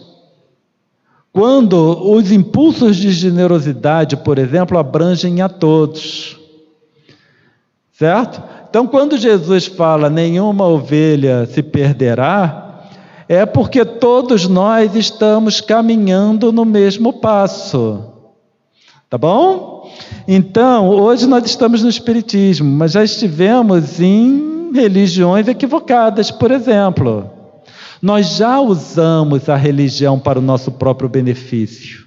[SPEAKER 1] quando os impulsos de generosidade, por exemplo, abrangem a todos. Certo? Então, quando Jesus fala, nenhuma ovelha se perderá, é porque todos nós estamos caminhando no mesmo passo. Tá bom? Então, hoje nós estamos no Espiritismo, mas já estivemos em religiões equivocadas, por exemplo. Nós já usamos a religião para o nosso próprio benefício.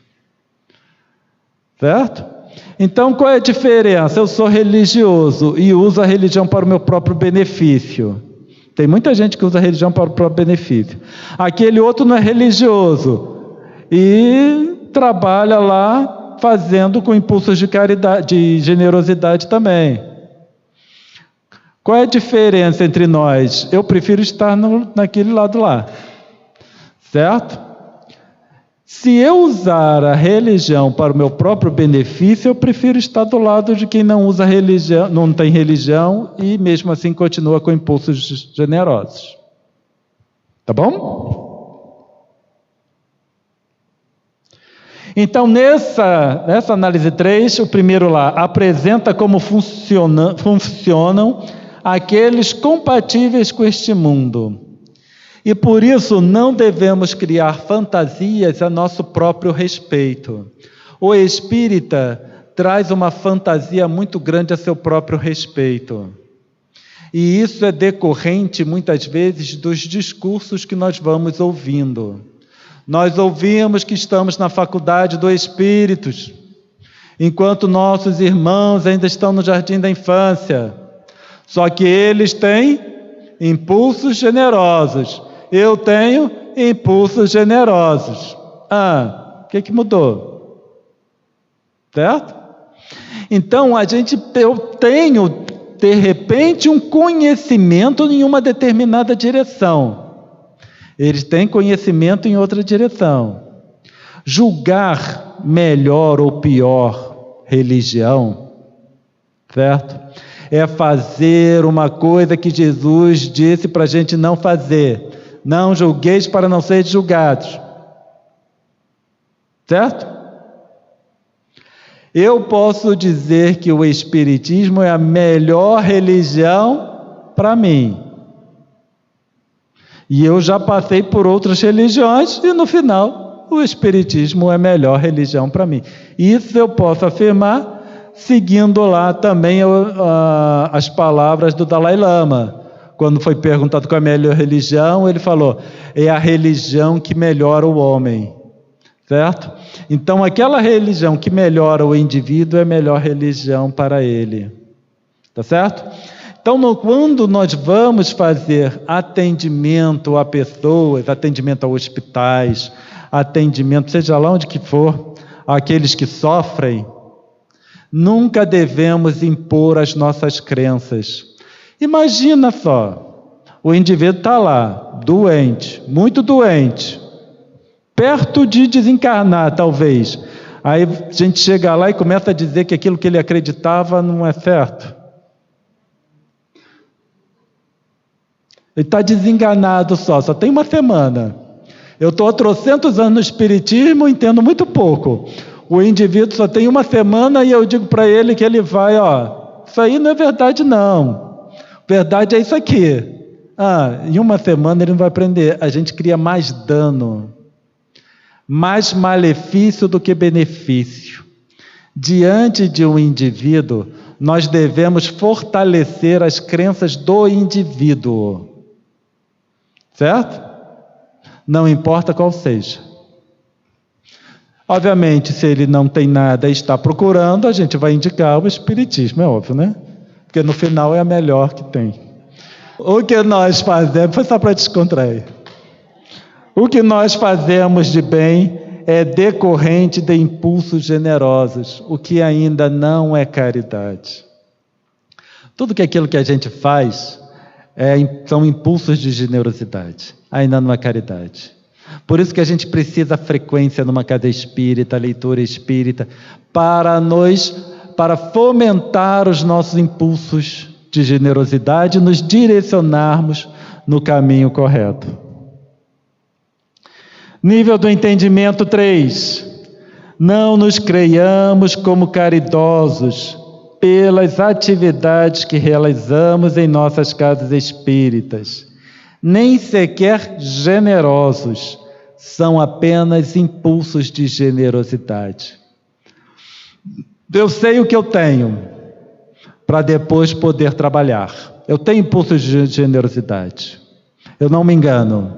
[SPEAKER 1] Certo? Então, qual é a diferença? Eu sou religioso e uso a religião para o meu próprio benefício. Tem muita gente que usa a religião para o próprio benefício. Aquele outro não é religioso e trabalha lá fazendo com impulsos de caridade, de generosidade também. Qual é a diferença entre nós? Eu prefiro estar naquele lado lá. Certo? Se eu usar a religião para o meu próprio benefício, eu prefiro estar do lado de quem não usa religião, não tem religião e mesmo assim continua com impulsos generosos. Tá bom? Então, nessa análise 3, o primeiro lá, apresenta como funcionam aqueles compatíveis com este mundo. E por isso não devemos criar fantasias a nosso próprio respeito. O espírita traz uma fantasia muito grande a seu próprio respeito. E isso é decorrente, muitas vezes, dos discursos que nós vamos ouvindo. Nós ouvimos que estamos na faculdade dos espíritos, enquanto nossos irmãos ainda estão no jardim da infância. Só que eles têm impulsos generosos. Eu tenho impulsos generosos. O que mudou? Certo? Então, eu tenho, de repente, um conhecimento em uma determinada direção. Eles têm conhecimento em outra direção. Julgar melhor ou pior religião, certo? É fazer uma coisa que Jesus disse para a gente não fazer. Não julgueis para não seres julgados. Certo? Eu posso dizer que o Espiritismo é a melhor religião para mim. E eu já passei por outras religiões e no final o Espiritismo é a melhor religião para mim. Isso eu posso afirmar seguindo lá também as palavras do Dalai Lama. Quando foi perguntado qual é a melhor religião, ele falou: é a religião que melhora o homem. Certo? Então, aquela religião que melhora o indivíduo é a melhor religião para ele. Tá certo? Então, quando nós vamos fazer atendimento a pessoas, atendimento a hospitais, atendimento, seja lá onde que for, àqueles que sofrem, nunca devemos impor as nossas crenças. Imagina só, o indivíduo está lá, doente, muito doente, perto de desencarnar, talvez. Aí a gente chega lá e começa a dizer que aquilo que ele acreditava não é certo. Ele está desenganado só tem uma semana. Eu estou há trocentos anos no Espiritismo, entendo muito pouco. O indivíduo só tem uma semana e eu digo para ele que ele vai, isso aí não é verdade não. Verdade é isso aqui. Em uma semana ele não vai aprender. A gente cria mais dano, mais malefício do que benefício. Diante de um indivíduo, nós devemos fortalecer as crenças do indivíduo. Certo? Não importa qual seja. Obviamente, se ele não tem nada e está procurando, a gente vai indicar o Espiritismo, é óbvio, né? Porque no final é a melhor que tem. O que nós fazemos, foi só para descontrair. O que nós fazemos de bem é decorrente de impulsos generosos, o que ainda não é caridade. Tudo aquilo que a gente faz são impulsos de generosidade, ainda não é caridade. Por isso que a gente precisa frequência numa casa espírita, leitura espírita, para fomentar os nossos impulsos de generosidade e nos direcionarmos no caminho correto. Nível do entendimento 3. Não nos creiamos como caridosos pelas atividades que realizamos em nossas casas espíritas, nem sequer generosos, são apenas impulsos de generosidade. Eu sei o que eu tenho, para depois poder trabalhar. Eu tenho impulsos de generosidade, eu não me engano,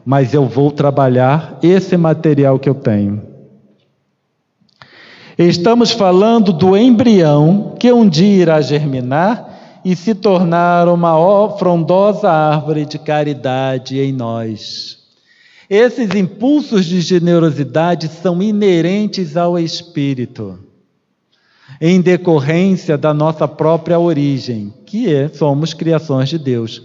[SPEAKER 1] mas eu vou trabalhar esse material que eu tenho. Estamos falando do embrião que um dia irá germinar e se tornar uma frondosa árvore de caridade em nós. Esses impulsos de generosidade são inerentes ao espírito, em decorrência da nossa própria origem, que somos criações de Deus.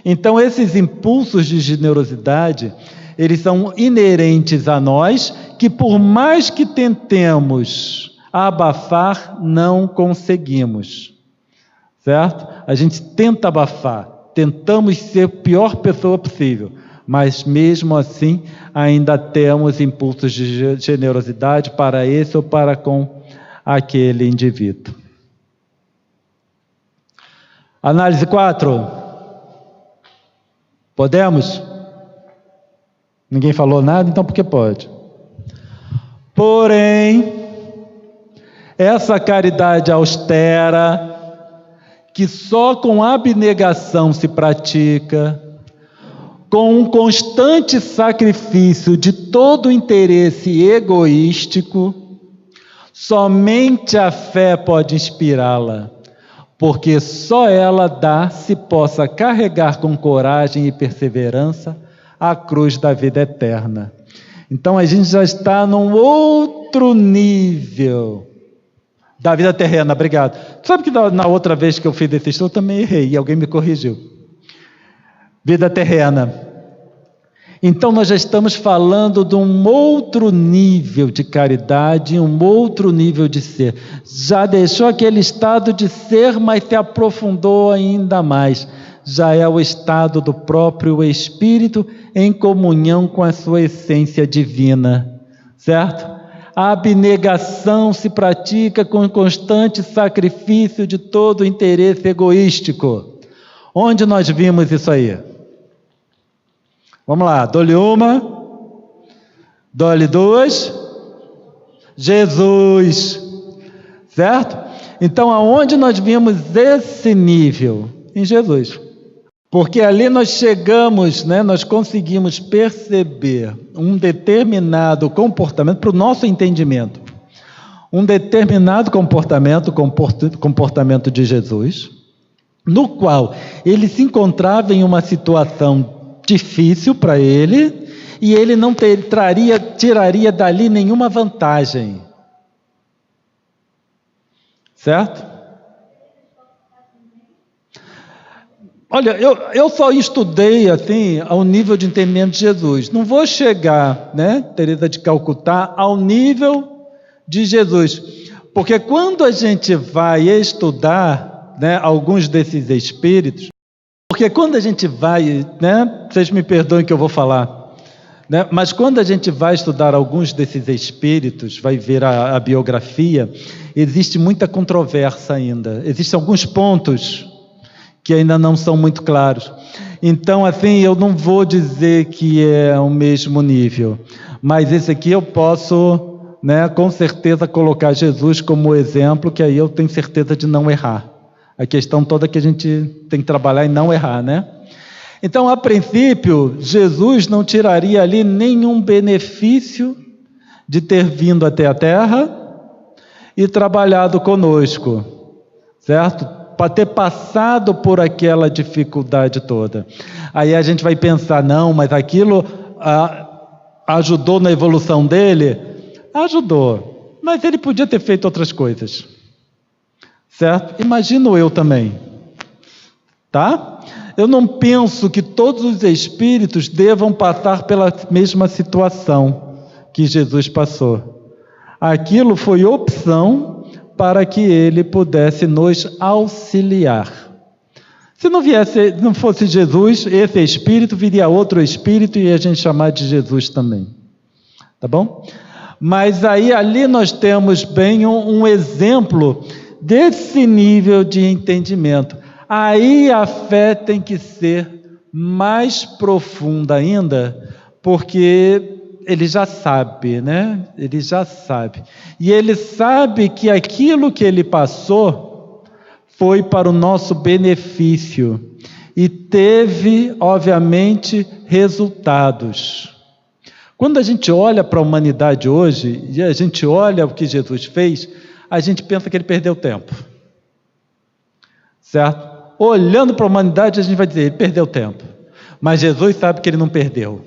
[SPEAKER 1] Então, esses impulsos de generosidade, eles são inerentes a nós, que por mais que tentemos abafar, não conseguimos. Certo? A gente tenta abafar, tentamos ser a pior pessoa possível, mas mesmo assim ainda temos impulsos de generosidade para esse ou para com aquele indivíduo. Análise 4. Podemos? Ninguém falou nada, então por que pode? Porém, essa caridade austera, que só com abnegação se pratica, com um constante sacrifício de todo interesse egoístico, somente a fé pode inspirá-la, porque só ela dá se possa carregar com coragem e perseverança a cruz da vida eterna. Então a gente já está num outro nível da vida terrena. Obrigado. Sabe que na outra vez que eu fiz esse estudo eu também errei e alguém me corrigiu. Vida terrena. Então nós já estamos falando de um outro nível de caridade, um outro nível de ser. Já deixou aquele estado de ser, mas se aprofundou ainda mais. Já é o estado do próprio Espírito em comunhão com a sua essência divina, certo? A abnegação se pratica com constante sacrifício de todo o interesse egoístico. Onde nós vimos isso aí? Vamos lá, dou-lhe uma, dou-lhe duas, Jesus, certo? Então, aonde nós vimos esse nível? Em Jesus. Porque ali nós chegamos, nós conseguimos perceber um determinado comportamento, para o nosso entendimento, um determinado comportamento de Jesus, no qual ele se encontrava em uma situação difícil para ele, e ele não tiraria dali nenhuma vantagem. Certo? Olha, eu só estudei assim ao nível de entendimento de Jesus. Não vou chegar, Teresa de Calcutá, ao nível de Jesus. Porque quando a gente vai estudar, alguns desses espíritos, porque quando a gente vai, vocês me perdoem que eu vou falar, mas quando a gente vai estudar alguns desses espíritos, vai ver a biografia, existe muita controvérsia ainda, existem alguns pontos que ainda não são muito claros. Então, assim, eu não vou dizer que é o mesmo nível, mas esse aqui eu posso, com certeza colocar Jesus como exemplo, que aí eu tenho certeza de não errar. A questão toda é que a gente tem que trabalhar e não errar, Então, a princípio, Jesus não tiraria ali nenhum benefício de ter vindo até a Terra e trabalhado conosco, certo? Para ter passado por aquela dificuldade toda. Aí a gente vai pensar, não, mas aquilo ajudou na evolução dele? Ajudou, mas ele podia ter feito outras coisas. Certo? Imagino eu também, tá? Eu não penso que todos os espíritos devam passar pela mesma situação que Jesus passou. Aquilo foi opção para que ele pudesse nos auxiliar. Se não fosse Jesus, esse espírito viria outro espírito e a gente chamar de Jesus também, tá bom? Mas aí ali nós temos bem um exemplo desse nível de entendimento. Aí a fé tem que ser mais profunda ainda, porque ele já sabe, Ele já sabe. E ele sabe que aquilo que ele passou foi para o nosso benefício e teve, obviamente, resultados. Quando a gente olha para a humanidade hoje, e a gente olha o que Jesus fez, a gente pensa que ele perdeu tempo, certo? Olhando para a humanidade, a gente vai dizer, ele perdeu tempo, mas Jesus sabe que ele não perdeu.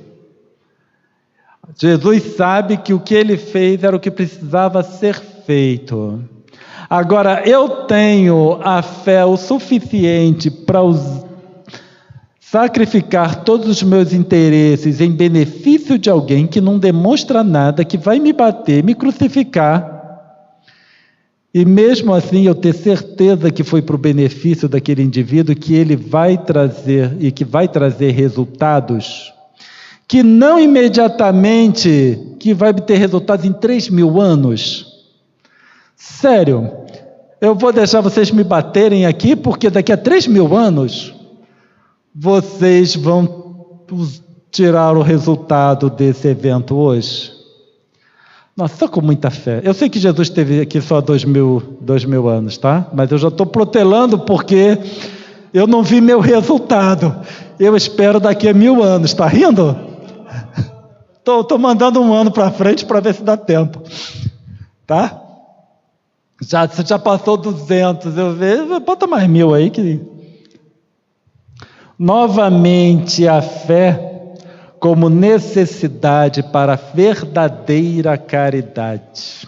[SPEAKER 1] Jesus sabe que o que ele fez era o que precisava ser feito. Agora, eu tenho a fé o suficiente para sacrificar todos os meus interesses em benefício de alguém que não demonstra nada, que vai me bater, me crucificar, e mesmo assim eu ter certeza que foi para o benefício daquele indivíduo, que ele vai trazer e que vai trazer resultados, que não imediatamente, que vai ter resultados em 3.000 anos. Sério, eu vou deixar vocês me baterem aqui, porque daqui a 3.000 anos, vocês vão tirar o resultado desse evento hoje. Nossa, estou com muita fé. Eu sei que Jesus esteve aqui só 2.000 anos, tá? Mas eu já estou protelando porque eu não vi meu resultado. Eu espero daqui a 1.000 anos. Está rindo? Estou mandando 1 ano para frente para ver se dá tempo. Tá? Você já passou 200. Eu vejo, bota mais 1.000 aí. Novamente, a fé como necessidade para a verdadeira caridade.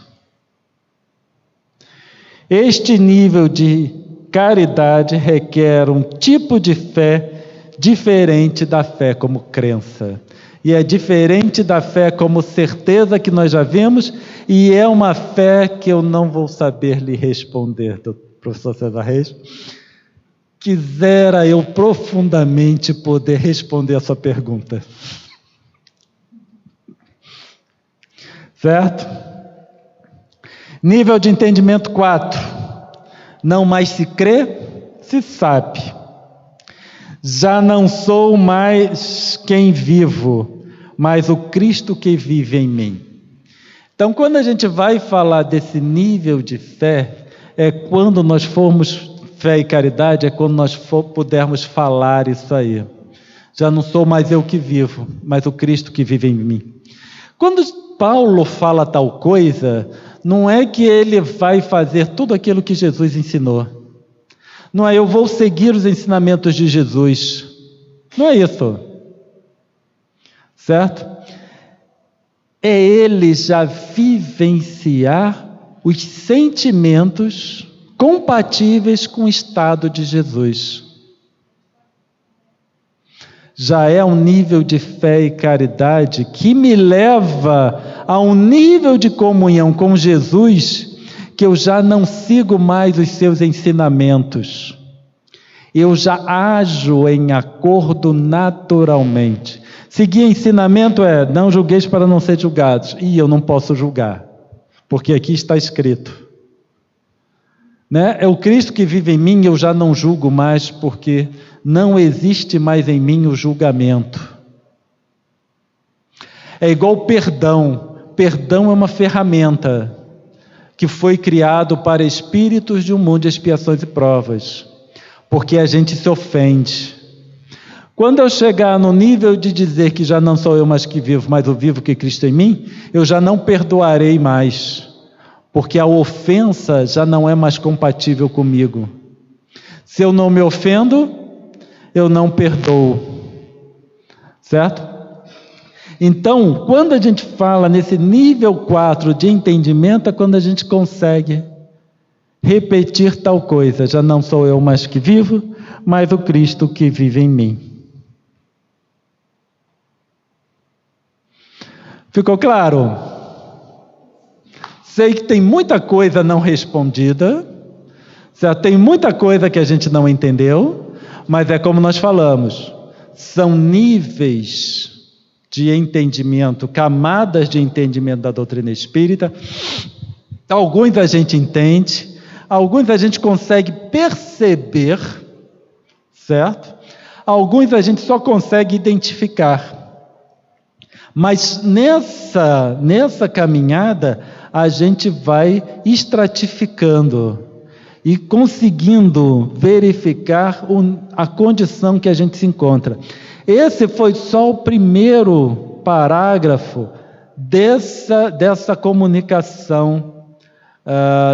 [SPEAKER 1] Este nível de caridade requer um tipo de fé diferente da fé como crença. E é diferente da fé como certeza, que nós já vimos, e é uma fé que eu não vou saber lhe responder, do professor César Reis. Quisera eu profundamente poder responder a sua pergunta. Certo? Nível de entendimento 4. Não mais se crê, se sabe. Já não sou mais quem vivo, mas o Cristo que vive em mim. Então, quando a gente vai falar desse nível de fé, é quando nós formos, fé e caridade, é quando nós pudermos falar isso aí. Já não sou mais eu que vivo, mas o Cristo que vive em mim. Quando Paulo fala tal coisa, não é que ele vai fazer tudo aquilo que Jesus ensinou. Não é eu vou seguir os ensinamentos de Jesus. Não é isso. Certo? É ele já vivenciar os sentimentos compatíveis com o estado de Jesus. Já é um nível de fé e caridade que me leva a um nível de comunhão com Jesus, que eu já não sigo mais os seus ensinamentos. Eu já ajo em acordo naturalmente. Seguir ensinamento é, não julgueis para não ser julgados. E eu não posso julgar, porque aqui está escrito. Né? É o Cristo que vive em mim, eu já não julgo mais, porque não existe mais em mim o julgamento. É igual perdão. Perdão é uma ferramenta que foi criado para espíritos de um mundo de expiações e provas, porque a gente se ofende. Quando eu chegar no nível de dizer que já não sou eu mais que vivo, mas o vivo que Cristo em mim, eu já não perdoarei mais, porque a ofensa já não é mais compatível comigo. Se eu não me ofendo, eu não perdoo. Certo? Então, quando a gente fala nesse nível 4 de entendimento, é quando a gente consegue repetir tal coisa. Já não sou eu mais que vivo, mas o Cristo que vive em mim. Ficou claro? Sei que tem muita coisa não respondida, certo? Tem muita coisa que a gente não entendeu, mas é como nós falamos, são níveis de entendimento, camadas de entendimento da doutrina espírita. Alguns a gente entende, alguns a gente consegue perceber, certo? Alguns a gente só consegue identificar. Mas nessa caminhada, a gente vai estratificando e conseguindo verificar a condição que a gente se encontra. Esse foi só o primeiro parágrafo dessa comunicação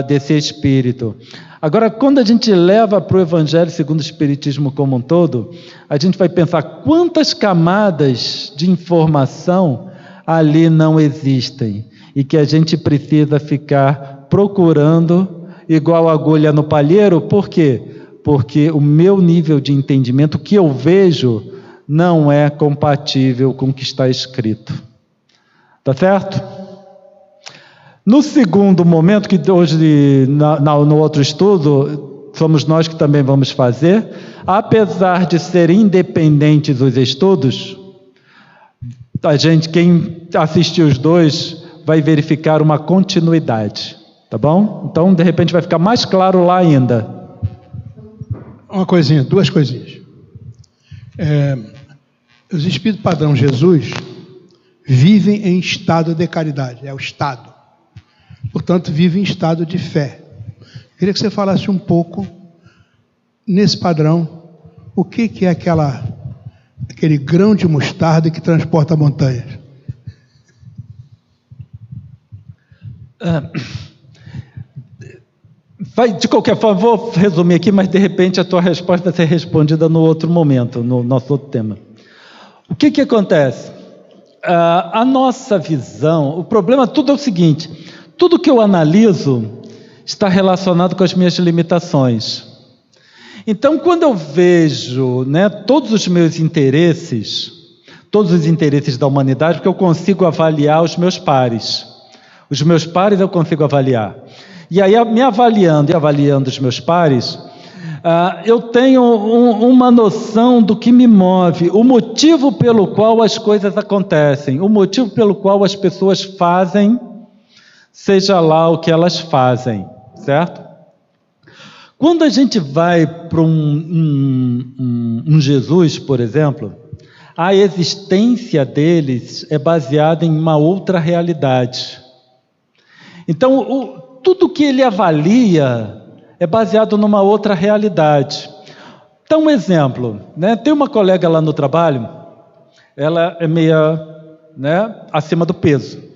[SPEAKER 1] desse Espírito. Agora, quando a gente leva para o Evangelho segundo o Espiritismo como um todo, a gente vai pensar quantas camadas de informação ali não existem e que a gente precisa ficar procurando igual agulha no palheiro. Por quê? Porque o meu nível de entendimento, o que eu vejo, não é compatível com o que está escrito. Tá certo? No segundo momento, que hoje no outro estudo, somos nós que também vamos fazer, apesar de serem independentes os estudos, quem assistir os dois vai verificar uma continuidade, tá bom? Então, de repente, vai ficar mais claro lá ainda.
[SPEAKER 3] Uma coisinha, duas coisinhas. Os espíritos padrão Jesus vivem em estado de caridade, é o estado. Portanto, vivem em estado de fé. Queria que você falasse um pouco, nesse padrão, o que é aquele grão de mostarda que transporta montanhas?
[SPEAKER 1] De qualquer forma, vou resumir aqui, mas de repente a tua resposta vai ser respondida no outro momento, no nosso outro tema. O que acontece? a nossa visão, o problema tudo é o seguinte: tudo que eu analiso está relacionado com as minhas limitações. Então, quando eu vejo, né, todos os meus interesses, todos os interesses da humanidade, porque eu consigo avaliar os meus pares. Os meus pares eu consigo avaliar. E aí, me avaliando e avaliando os meus pares, eu tenho uma noção do que me move, o motivo pelo qual as coisas acontecem, o motivo pelo qual as pessoas fazem, seja lá o que elas fazem, certo? Quando a gente vai para um Jesus, por exemplo, a existência deles é baseada em uma outra realidade. Então, tudo que ele avalia é baseado numa outra realidade. Então, um exemplo, né? Tem uma colega lá no trabalho, ela é meia, né, acima do peso.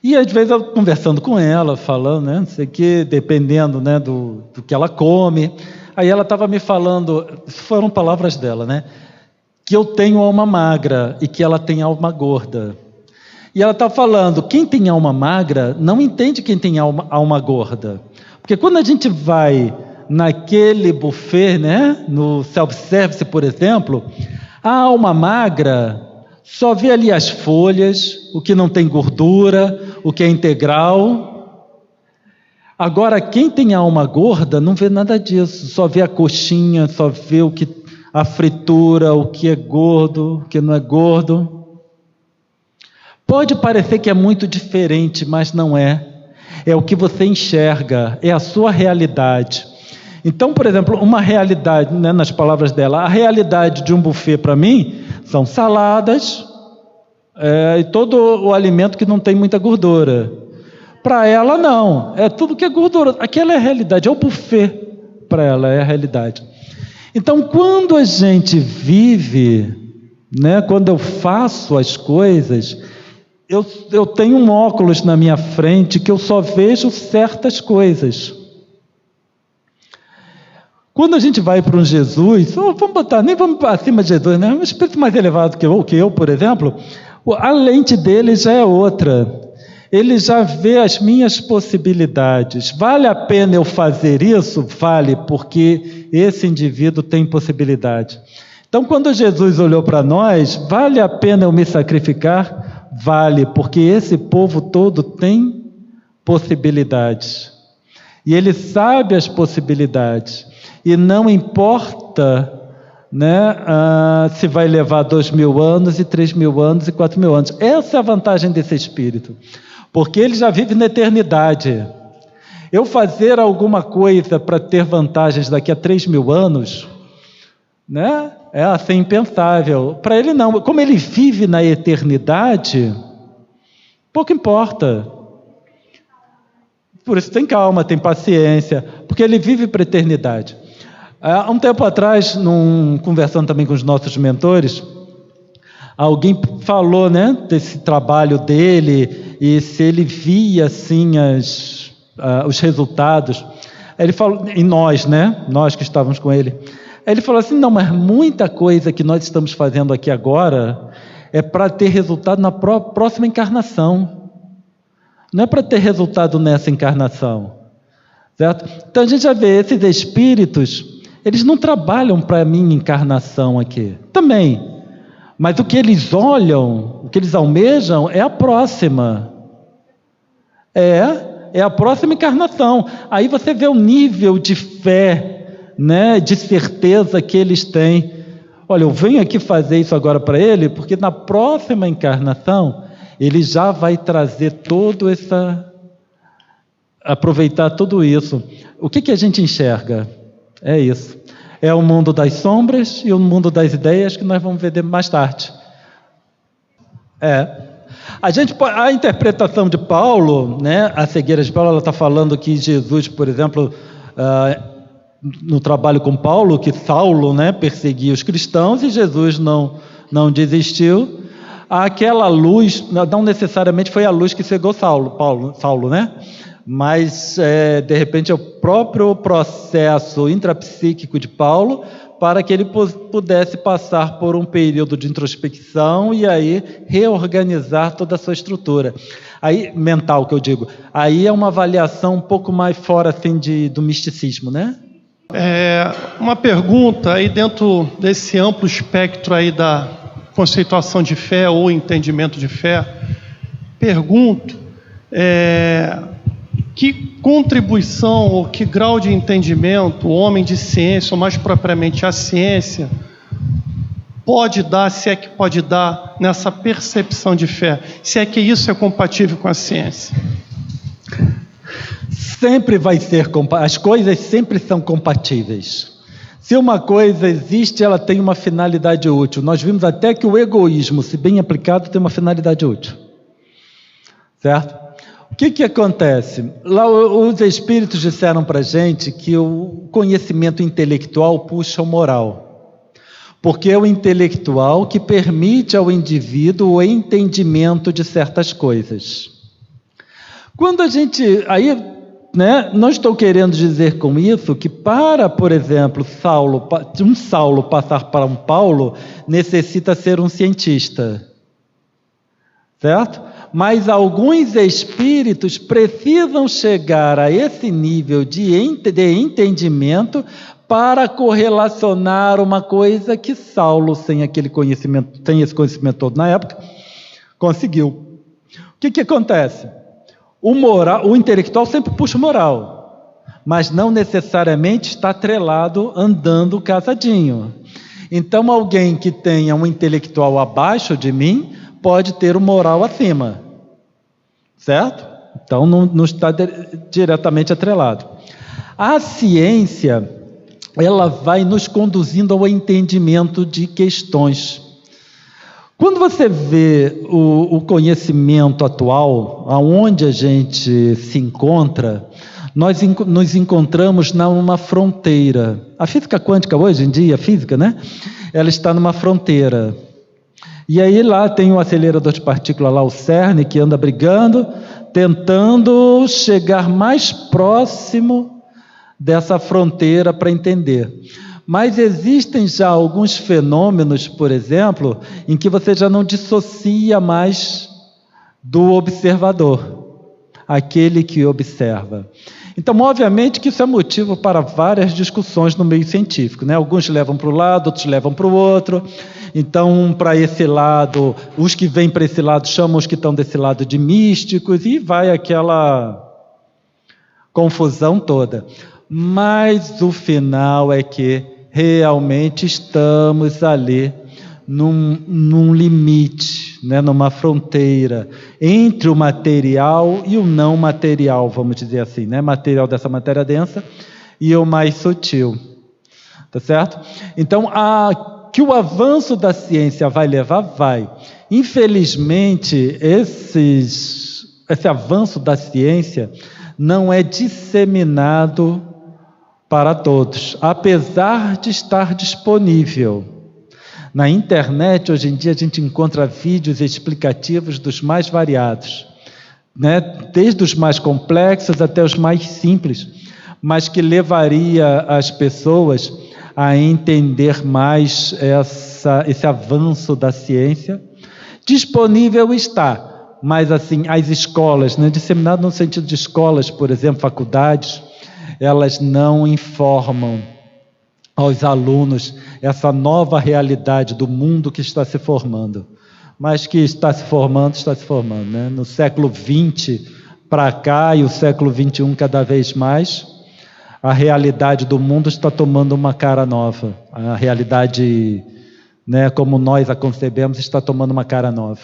[SPEAKER 1] E às vezes eu conversando com ela, falando, né, não sei o que, dependendo, né, do que ela come. Aí ela estava me falando, foram palavras dela, né, que eu tenho alma magra e que ela tem alma gorda. E ela está falando, quem tem alma magra não entende quem tem alma gorda. Porque quando a gente vai naquele buffet, né, no self-service, por exemplo, a alma magra só vê ali as folhas, o que não tem gordura, o que é integral. Agora, quem tem alma gorda não vê nada disso, só vê a coxinha, só vê a fritura, o que é gordo, o que não é gordo. Pode parecer que é muito diferente, mas não é. É o que você enxerga, é a sua realidade. Então, por exemplo, uma realidade, né, nas palavras dela, a realidade de um buffet para mim são saladas e todo o alimento que não tem muita gordura. Para ela, não. É tudo que é gordura. Aquela é a realidade, é o buffet. Para ela, é a realidade. Então, quando a gente vive, né, quando eu faço as coisas, eu tenho um óculos na minha frente que eu só vejo certas coisas. Quando a gente vai para um Jesus, vamos botar, nem vamos para cima de Jesus, né? Um espírito mais elevado que eu, por exemplo, a lente dele já é outra. Ele já vê as minhas possibilidades. Vale a pena eu fazer isso? Vale, porque esse indivíduo tem possibilidade. Então, quando Jesus olhou para nós, vale a pena eu me sacrificar? Vale, porque esse povo todo tem possibilidades. E ele sabe as possibilidades. E não importa, né, se vai levar 2.000 anos, e 3.000 anos, e 4.000 anos. Essa é a vantagem desse espírito. Porque ele já vive na eternidade. Eu fazer alguma coisa para ter vantagens daqui a 3.000 anos, né, é assim impensável. Para ele não. Como ele vive na eternidade, pouco importa. Por isso tem calma, tem paciência, porque ele vive para a eternidade. Há um tempo atrás, conversando também com os nossos mentores, alguém falou, né, desse trabalho dele e se ele via assim os resultados. Ele falou, e nós, né, nós que estávamos com ele, ele falou assim, não, mas muita coisa que nós estamos fazendo aqui agora é para ter resultado na próxima encarnação. Não é para ter resultado nessa encarnação, certo? Então a gente já vê esses espíritos, eles não trabalham para a minha encarnação aqui, também, mas o que eles olham, o que eles almejam é a próxima, é a próxima encarnação. Aí você vê o nível de fé, né, de certeza que eles têm. Olha, eu venho aqui fazer isso agora para ele, porque na próxima encarnação ele já vai trazer aproveitar tudo isso. O que a gente enxerga? É isso. É o mundo das sombras e o mundo das ideias que nós vamos ver mais tarde. A interpretação de Paulo, né, a cegueira de Paulo, ela está falando que Jesus, por exemplo, no trabalho com Paulo, que Saulo, né, perseguia os cristãos e Jesus não desistiu. Aquela luz, não necessariamente foi a luz que cegou Saulo, né? Mas, de repente, é o próprio processo intrapsíquico de Paulo para que ele pudesse passar por um período de introspecção e aí reorganizar toda a sua estrutura. Aí, mental que eu digo, aí é uma avaliação um pouco mais fora assim, do misticismo, né?
[SPEAKER 4] Uma pergunta aí dentro desse amplo espectro aí da conceituação de fé ou entendimento de fé, pergunto, que contribuição ou que grau de entendimento o homem de ciência, ou mais propriamente a ciência, pode dar, se é que pode dar, nessa percepção de fé? Se é que isso é compatível com a ciência?
[SPEAKER 1] Sempre vai ser compatível. As coisas sempre são compatíveis. Se uma coisa existe, ela tem uma finalidade útil. Nós vimos até que o egoísmo, se bem aplicado, tem uma finalidade útil. Certo? O que acontece? Lá os espíritos disseram para a gente que o conhecimento intelectual puxa o moral. Porque é o intelectual que permite ao indivíduo o entendimento de certas coisas. Quando a gente... Aí, não estou querendo dizer com isso que para, por exemplo, um Saulo passar para um Paulo, necessita ser um cientista. Certo? Mas alguns espíritos precisam chegar a esse nível de entendimento para correlacionar uma coisa que Saulo, sem esse conhecimento todo na época, conseguiu. O que acontece? O intelectual sempre puxa o moral, mas não necessariamente está atrelado andando casadinho. Então alguém que tenha um intelectual abaixo de mim pode ter o moral acima, certo? Então não está diretamente atrelado. A ciência, ela vai nos conduzindo ao entendimento de questões. Quando você vê o conhecimento atual, aonde a gente se encontra, nós nos encontramos numa fronteira. A física quântica hoje em dia, a física, ela está numa fronteira. E aí lá tem o acelerador de partículas, lá o CERN, que anda brigando, tentando chegar mais próximo dessa fronteira para entender. Mas existem já alguns fenômenos, por exemplo, em que você já não dissocia mais do observador, aquele que observa. Então, obviamente que isso é motivo para várias discussões no meio científico, Alguns levam para um lado, outros levam para o outro. Então, para esse lado, os que vêm para esse lado chamam os que estão desse lado de místicos, e vai aquela confusão toda. Mas o final é que realmente estamos ali num limite, numa fronteira entre o material e o não material, vamos dizer assim, material dessa matéria densa e o mais sutil, tá certo? Então, que o avanço da ciência vai levar, vai. Infelizmente, esse avanço da ciência não é disseminado para todos, apesar de estar disponível. Na internet, hoje em dia, a gente encontra vídeos explicativos dos mais variados, desde os mais complexos até os mais simples, mas que levaria as pessoas a entender mais esse avanço da ciência. Disponível está, mas assim, as escolas, disseminado no sentido de escolas, por exemplo, faculdades, elas não informam aos alunos essa nova realidade do mundo que está se formando. Mas que está se formando. No século XX para cá e o século XXI cada vez mais, a realidade do mundo está tomando uma cara nova. A realidade, como nós a concebemos, está tomando uma cara nova.